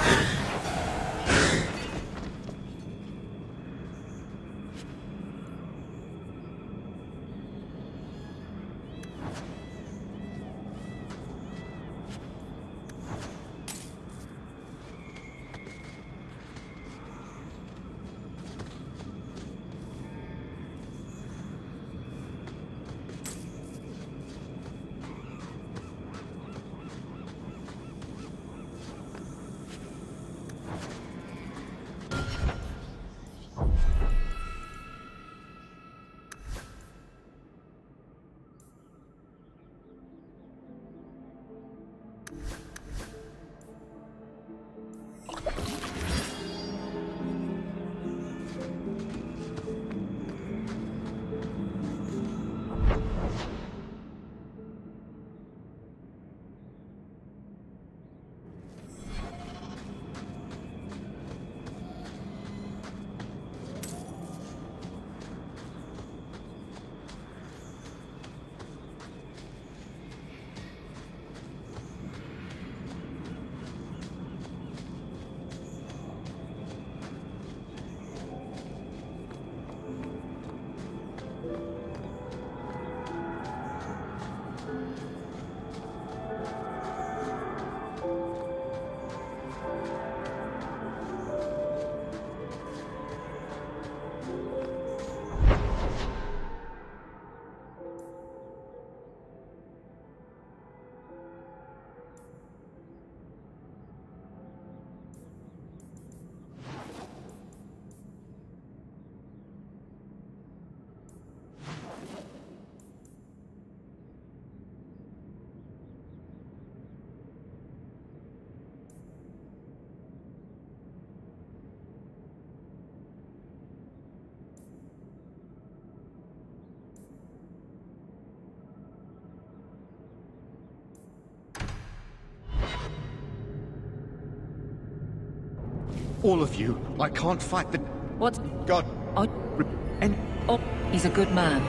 All of you, I can't fight the... What? God... Oh, he's a good man.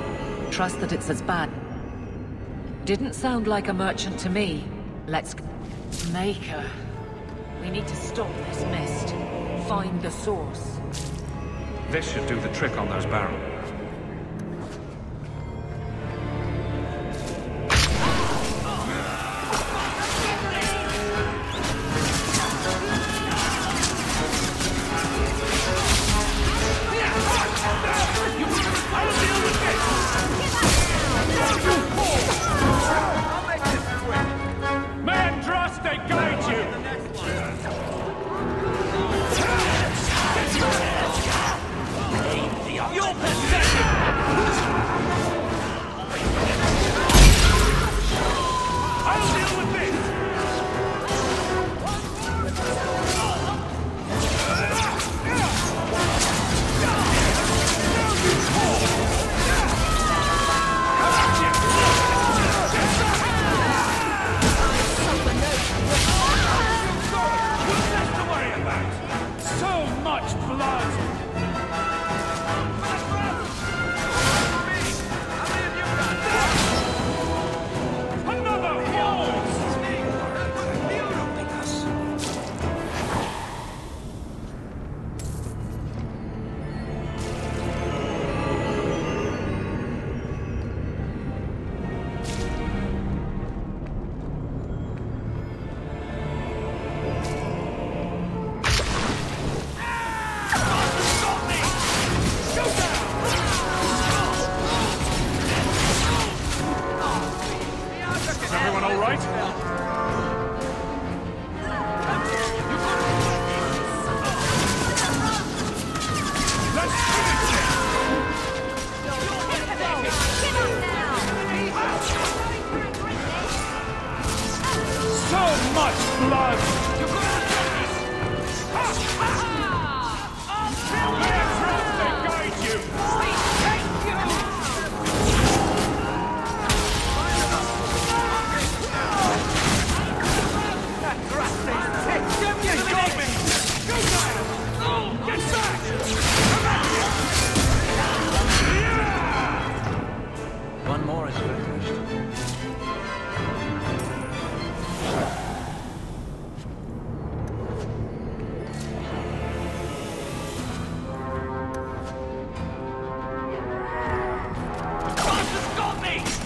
Trust that it's as bad. Didn't sound like a merchant to me. Let's... Maker. We need to stop this mist. Find the source. This should do the trick on those barrels. Your position! Everyone all right? Let's finish it! So much blood! May a trusted guide you! One more is finished.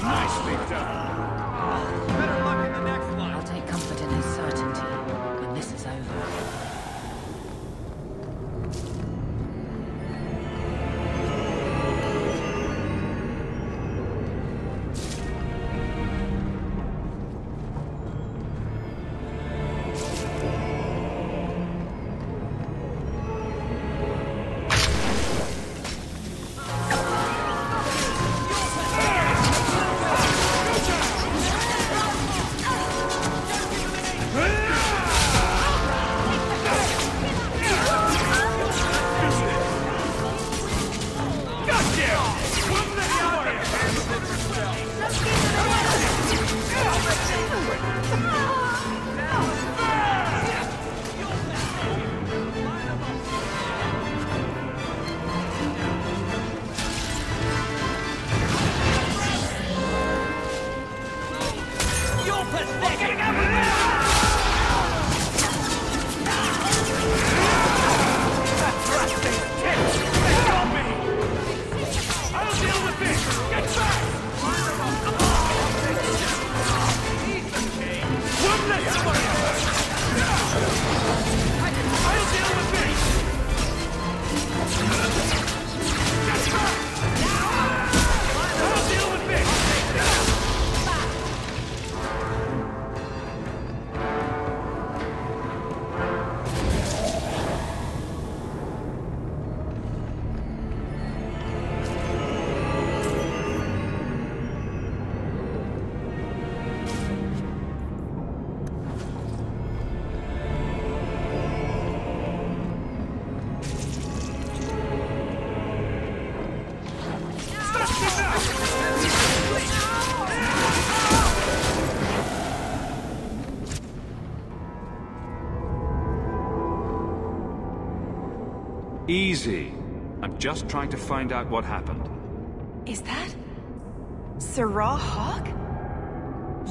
Nicely done. Better luck in the next one. I'll take comfort in his certainty when this is over. Easy. I'm just trying to find out what happened. Is that Sirrah Hawk?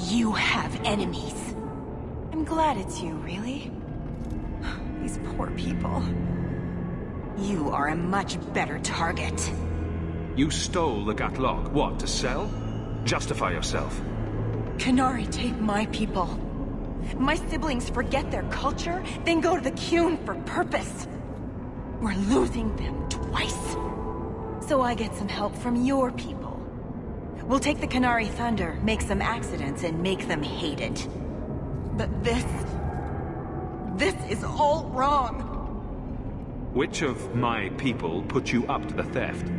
You have enemies. I'm glad it's you, really. These poor people. You are a much better target. You stole the Gatlog. What, to sell? Justify yourself. Qunari take my people. My siblings forget their culture, then go to the Qun for purpose. We're losing them twice. So I get some help from your people. We'll take the Qunari Thunder, make some accidents, and make them hated. But this is all wrong. Which of my people put you up to the theft?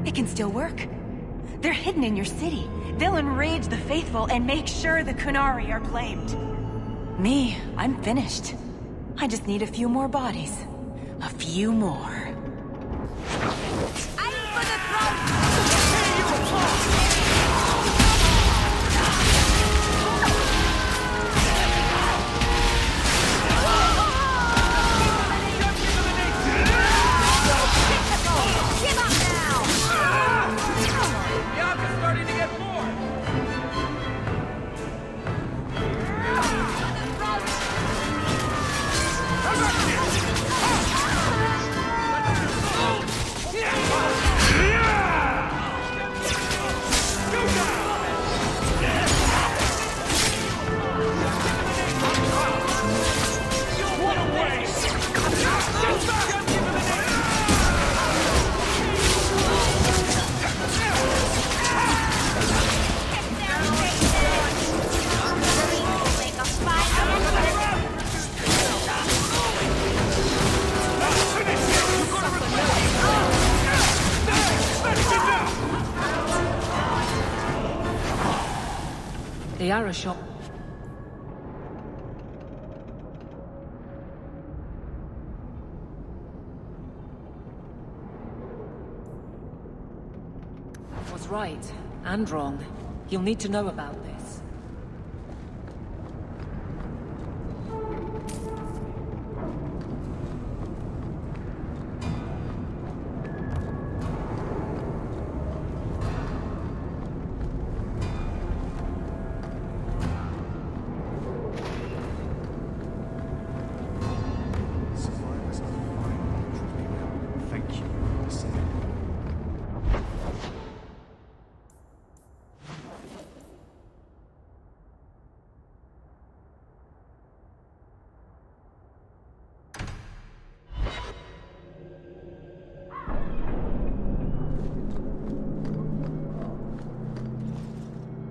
It can still work. They're hidden in your city. They'll enrage the faithful and make sure the Qunari are blamed. Me, I'm finished. I just need a few more bodies. A few more. Yeah! The arrow shot. Was right and wrong. He'll need to know about this.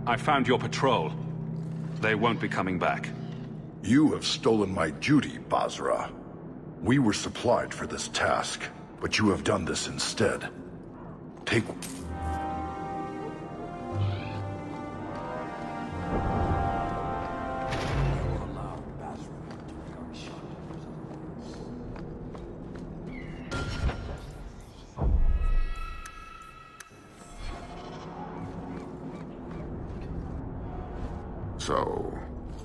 I found your patrol. They won't be coming back. You have stolen my duty, Basra. We were supplied for this task, but you have done this instead. Take... So,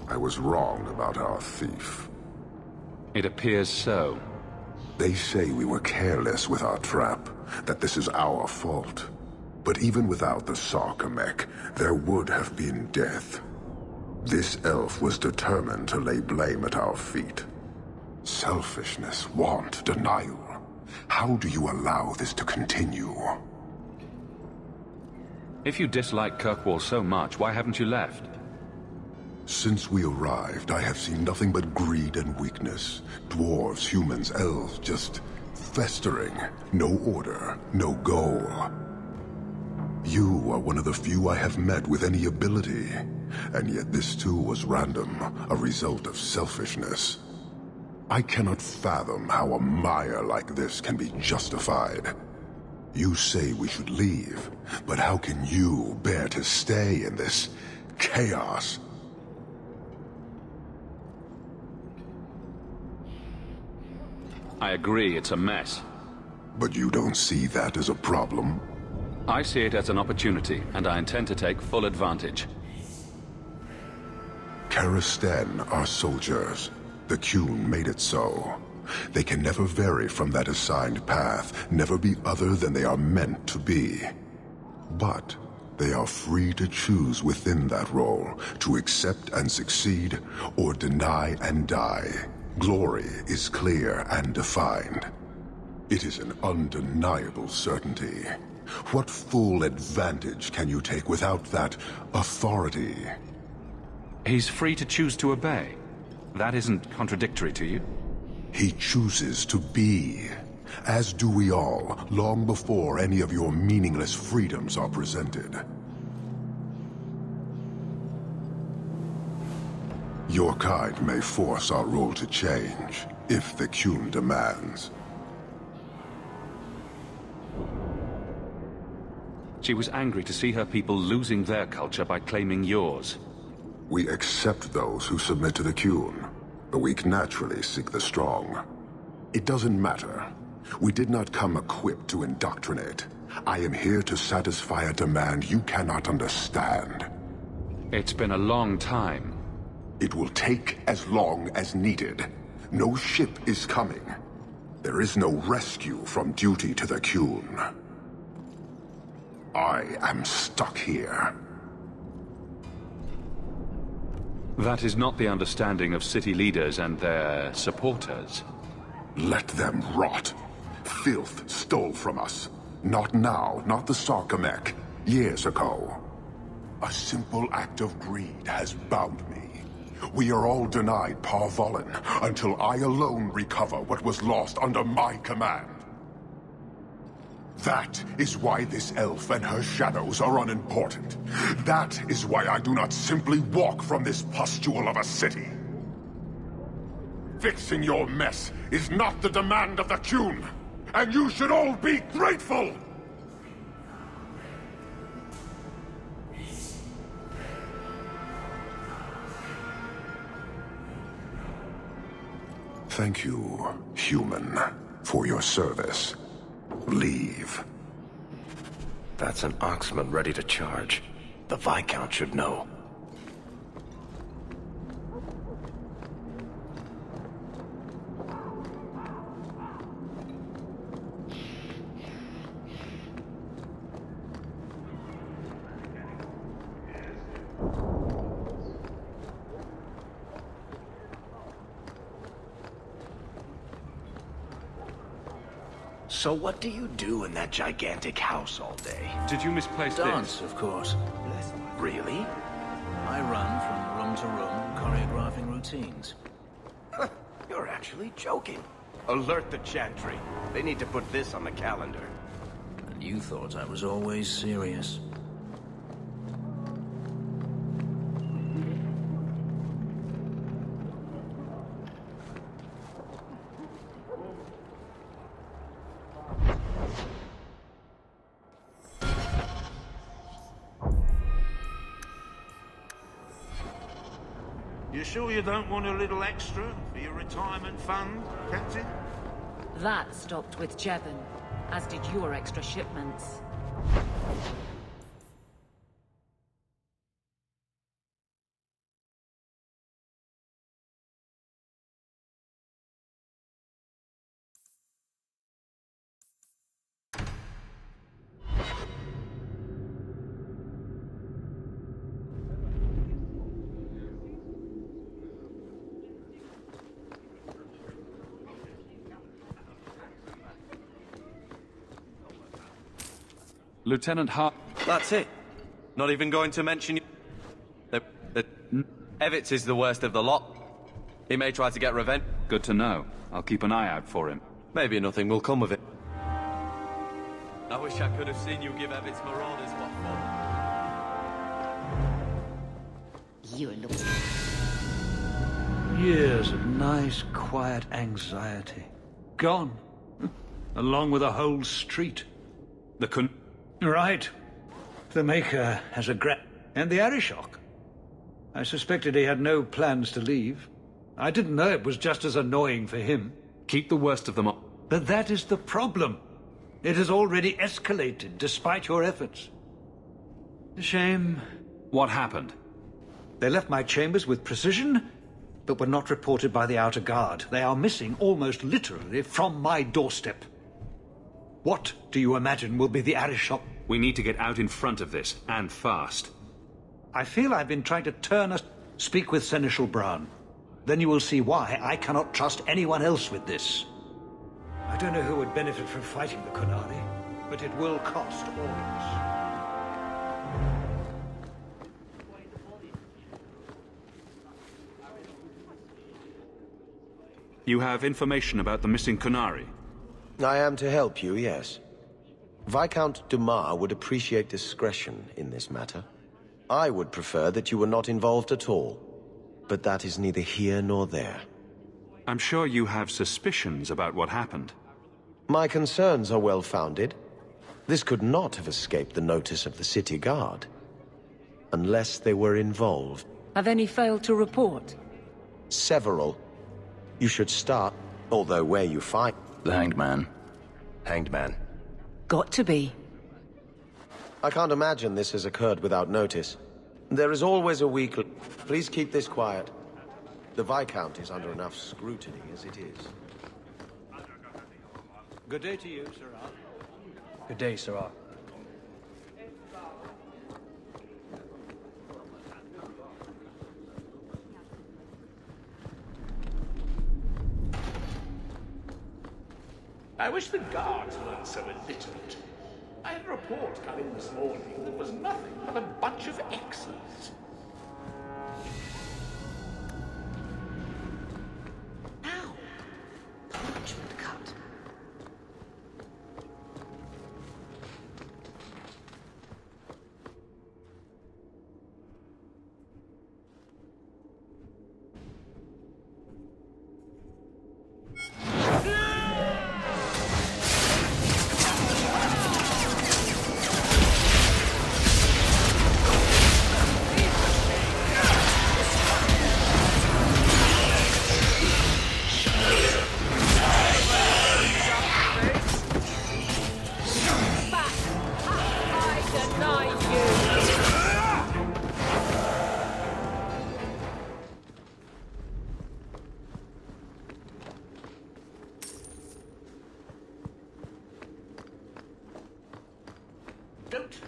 I was wrong about our thief. It appears so. They say we were careless with our trap, that this is our fault. But even without the Sarkamek, there would have been death. This elf was determined to lay blame at our feet. Selfishness, want, denial. How do you allow this to continue? If you dislike Kirkwall so much, why haven't you left? Since we arrived, I have seen nothing but greed and weakness. Dwarves, humans, elves, just festering. No order, no goal. You are one of the few I have met with any ability. And yet this too was random, a result of selfishness. I cannot fathom how a mire like this can be justified. You say we should leave, but how can you bear to stay in this chaos? I agree, it's a mess. But you don't see that as a problem? I see it as an opportunity, and I intend to take full advantage. Karastan are soldiers. The Qun made it so. They can never vary from that assigned path, never be other than they are meant to be. But they are free to choose within that role, to accept and succeed, or deny and die. Glory is clear and defined. It is an undeniable certainty. What full advantage can you take without that authority? He's free to choose to obey. That isn't contradictory to you? He chooses to be. As do we all, long before any of your meaningless freedoms are presented. Your kind may force our role to change, if the Qun demands. She was angry to see her people losing their culture by claiming yours. We accept those who submit to the Qun. The weak naturally seek the strong. It doesn't matter. We did not come equipped to indoctrinate. I am here to satisfy a demand you cannot understand. It's been a long time. It will take as long as needed. No ship is coming. There is no rescue from duty to the Qun. I am stuck here. That is not the understanding of city leaders and their supporters. Let them rot. Filth stole from us. Not now, not the Sarkamek. Years ago. A simple act of greed has bound me. We are all denied Parvolin until I alone recover what was lost under my command. That is why this elf and her shadows are unimportant. That is why I do not simply walk from this pustule of a city. Fixing your mess is not the demand of the Qun, and you should all be grateful! Thank you, human, for your service. Leave. That's an Oxman ready to charge. The Viscount should know. So what do you do in that gigantic house all day? Did you misplace Dance, this? of course. Really? I run from room to room, choreographing routines. You're actually joking. Alert the Chantry. They need to put this on the calendar. And you thought I was always serious. You sure you don't want a little extra for your retirement fund, Captain? That stopped with Jevon, as did your extra shipments. Lieutenant Hart... That's it. Not even going to mention you. Evitz is the worst of the lot. He may try to get revenge. Good to know. I'll keep an eye out for him. Maybe nothing will come of it. I wish I could have seen you give Evitz Marauders what for. You look... Years of nice, quiet anxiety. Gone. Along with a whole street. Right. The Maker has a and the Arishok. I suspected he had no plans to leave. I didn't know it was just as annoying for him. Keep the worst of them up. But that is the problem. It has already escalated, despite your efforts. A shame. What happened? They left my chambers with precision, but were not reported by the outer guard. They are missing almost literally from my doorstep. What do you imagine will be the Arishok? We need to get out in front of this, and fast. I feel I've been trying to turn us... Speak with Seneschal Bran. Then you will see why I cannot trust anyone else with this. I don't know who would benefit from fighting the Qunari, but it will cost all of us. You have information about the missing Qunari? I am to help you, yes. Viscount Dumas would appreciate discretion in this matter. I would prefer that you were not involved at all. But that is neither here nor there. I'm sure you have suspicions about what happened. My concerns are well-founded. This could not have escaped the notice of the city guard. Unless they were involved. Have any failed to report? Several. You should start, although where you fight... The Hanged Man. Hanged Man. Got to be. I can't imagine this has occurred without notice. There is always a weak... Please keep this quiet. The Viscount is under enough scrutiny as it is. Good day to you, Sirrah. Good day, Sirrah. I wish the guards weren't so illiterate. I had a report come in this morning that was nothing but a bunch of X's. Ow! Parchment cut.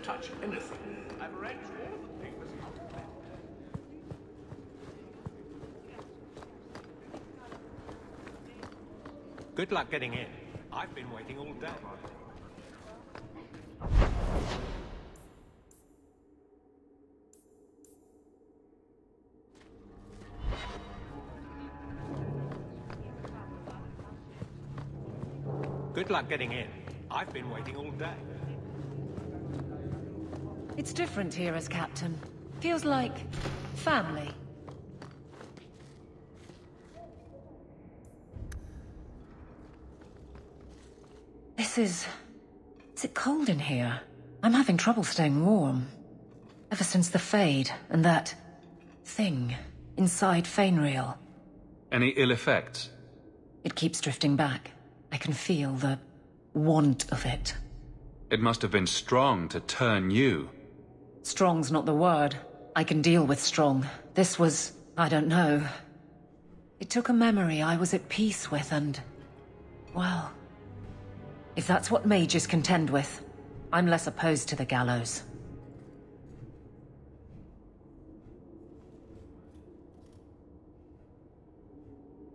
touch anything. I've arranged all of the papers out. Good luck getting in. I've been waiting all day. Good luck getting in. I've been waiting all day. It's different here as captain. Feels like family. Is it cold in here? I'm having trouble staying warm. Ever since the Fade and that thing inside Fainreal. Any ill effects? It keeps drifting back. I can feel the want of it. It must have been strong to turn you. Strong's not the word. I can deal with strong. This was, I don't know. It took a memory I was at peace with and, well, if that's what mages contend with, I'm less opposed to the gallows.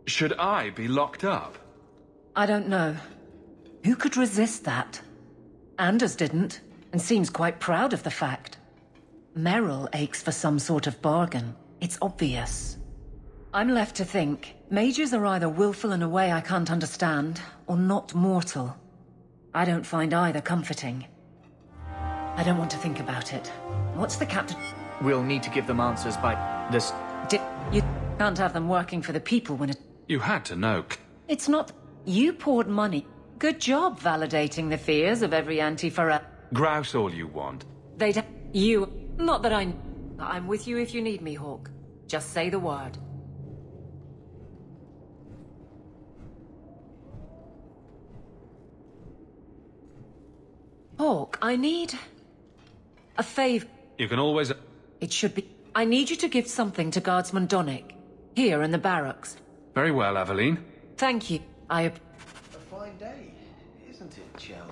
Should I be locked up? I don't know. Who could resist that? Anders didn't, and seems quite proud of the fact. Merrill aches for some sort of bargain. It's obvious. I'm left to think, mages are either willful in a way I can't understand, or not mortal. I don't find either comforting. I don't want to think about it. What's the captain? We'll need to give them answers by this... You can't have them working for the people when it... You had to know. It's not... You poured money. Good job validating the fears of every anti-Farah... Grouse all you want. They'd... You... Not that I'm with you if you need me, Hawk. Just say the word. Hawk, I need... a favor. You can always... It should be... I need you to give something to Guardsman Donnick. Here in the barracks. Very well, Aveline. Thank you. A fine day, isn't it, Chell?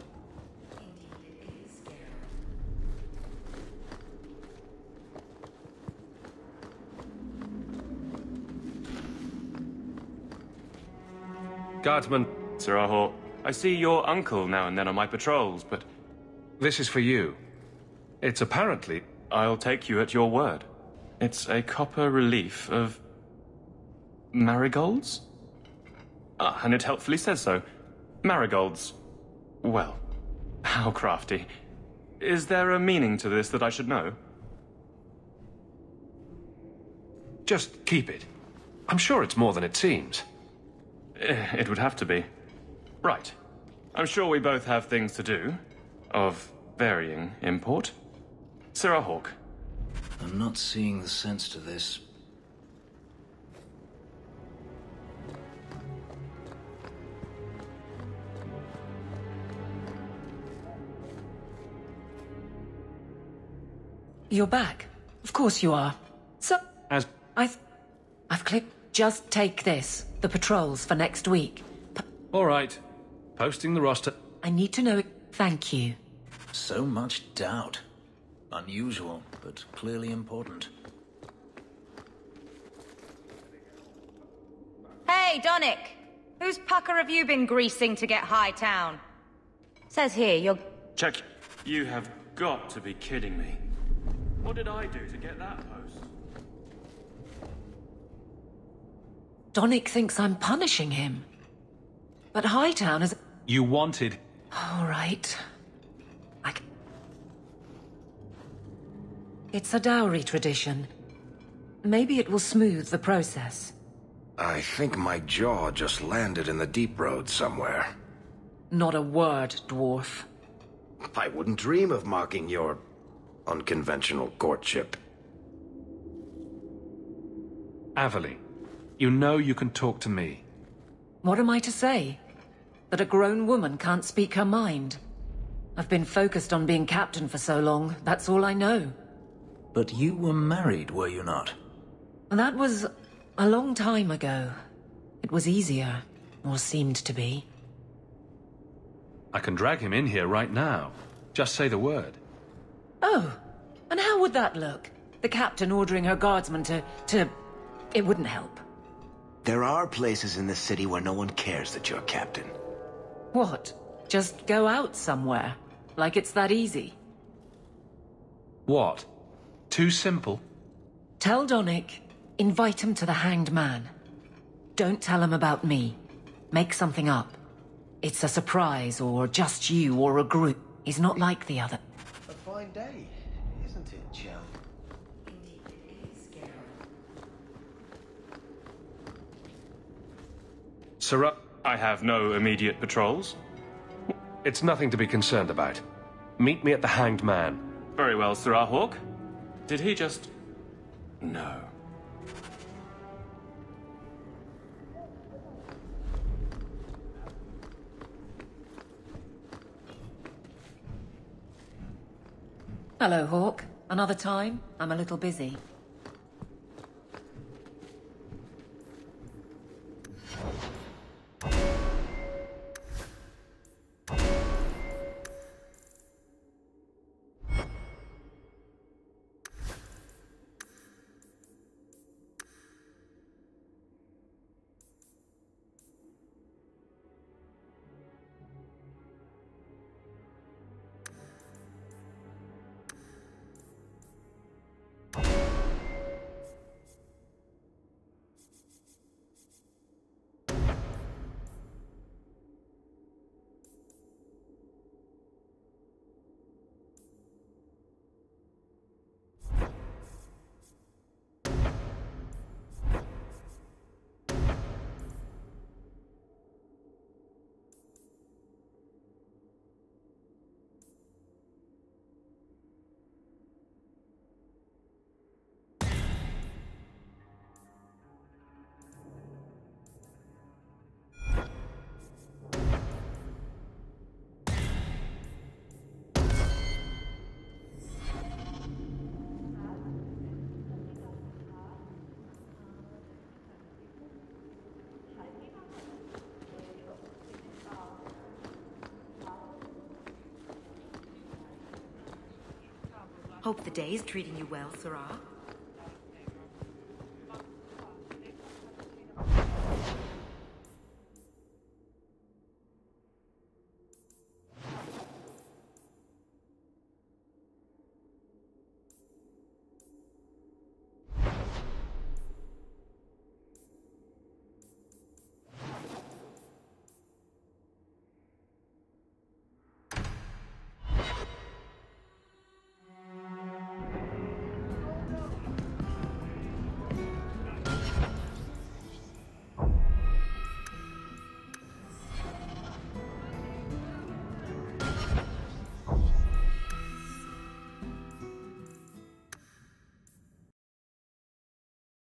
Guardsman, Sir Ahor, I see your uncle now and then on my patrols, but... This is for you. It's apparently... I'll take you at your word. It's a copper relief of... marigolds? Ah, and it helpfully says so. Marigolds. Well, how crafty. Is there a meaning to this that I should know? Just keep it. I'm sure it's more than it seems. It would have to be. Right. I'm sure we both have things to do. Of varying import. Sir Hawk. I'm not seeing the sense to this. You're back. Of course you are. So... I've clicked... Just take this. The patrols for next week. All right. Posting the roster. I need to know it. Thank you. So much doubt. Unusual, but clearly important. Hey, Donnick! Whose pucker have you been greasing to get Hightown? Says here, you're... Check. You have got to be kidding me. What did I do to get that post? Donnick thinks I'm punishing him. But Hightown is... You wanted... All right. It's a dowry tradition. Maybe it will smooth the process. I think my jaw just landed in the deep road somewhere. Not a word, dwarf. I wouldn't dream of mocking your unconventional courtship. Aveline, you know you can talk to me. What am I to say? That a grown woman can't speak her mind? I've been focused on being captain for so long, that's all I know. But you were married, were you not? That was a long time ago. It was easier, or seemed to be. I can drag him in here right now. Just say the word. Oh, and how would that look? The captain ordering her guardsmen to... It wouldn't help. There are places in this city where no one cares that you're captain. What? Just go out somewhere? Like it's that easy? What? Too simple? Tell Donnic, invite him to the Hanged Man. Don't tell him about me. Make something up. It's a surprise, or just you, or a group. He's not like the other. A fine day, isn't it, Joe? Sir, I have no immediate patrols. it's nothing to be concerned about. Meet me at the Hanged Man. Very well, Sirrah Hawk. Did he just... No. Hello, Hawk. Another time? I'm a little busy. Hope the day's treating you well, Sirrah.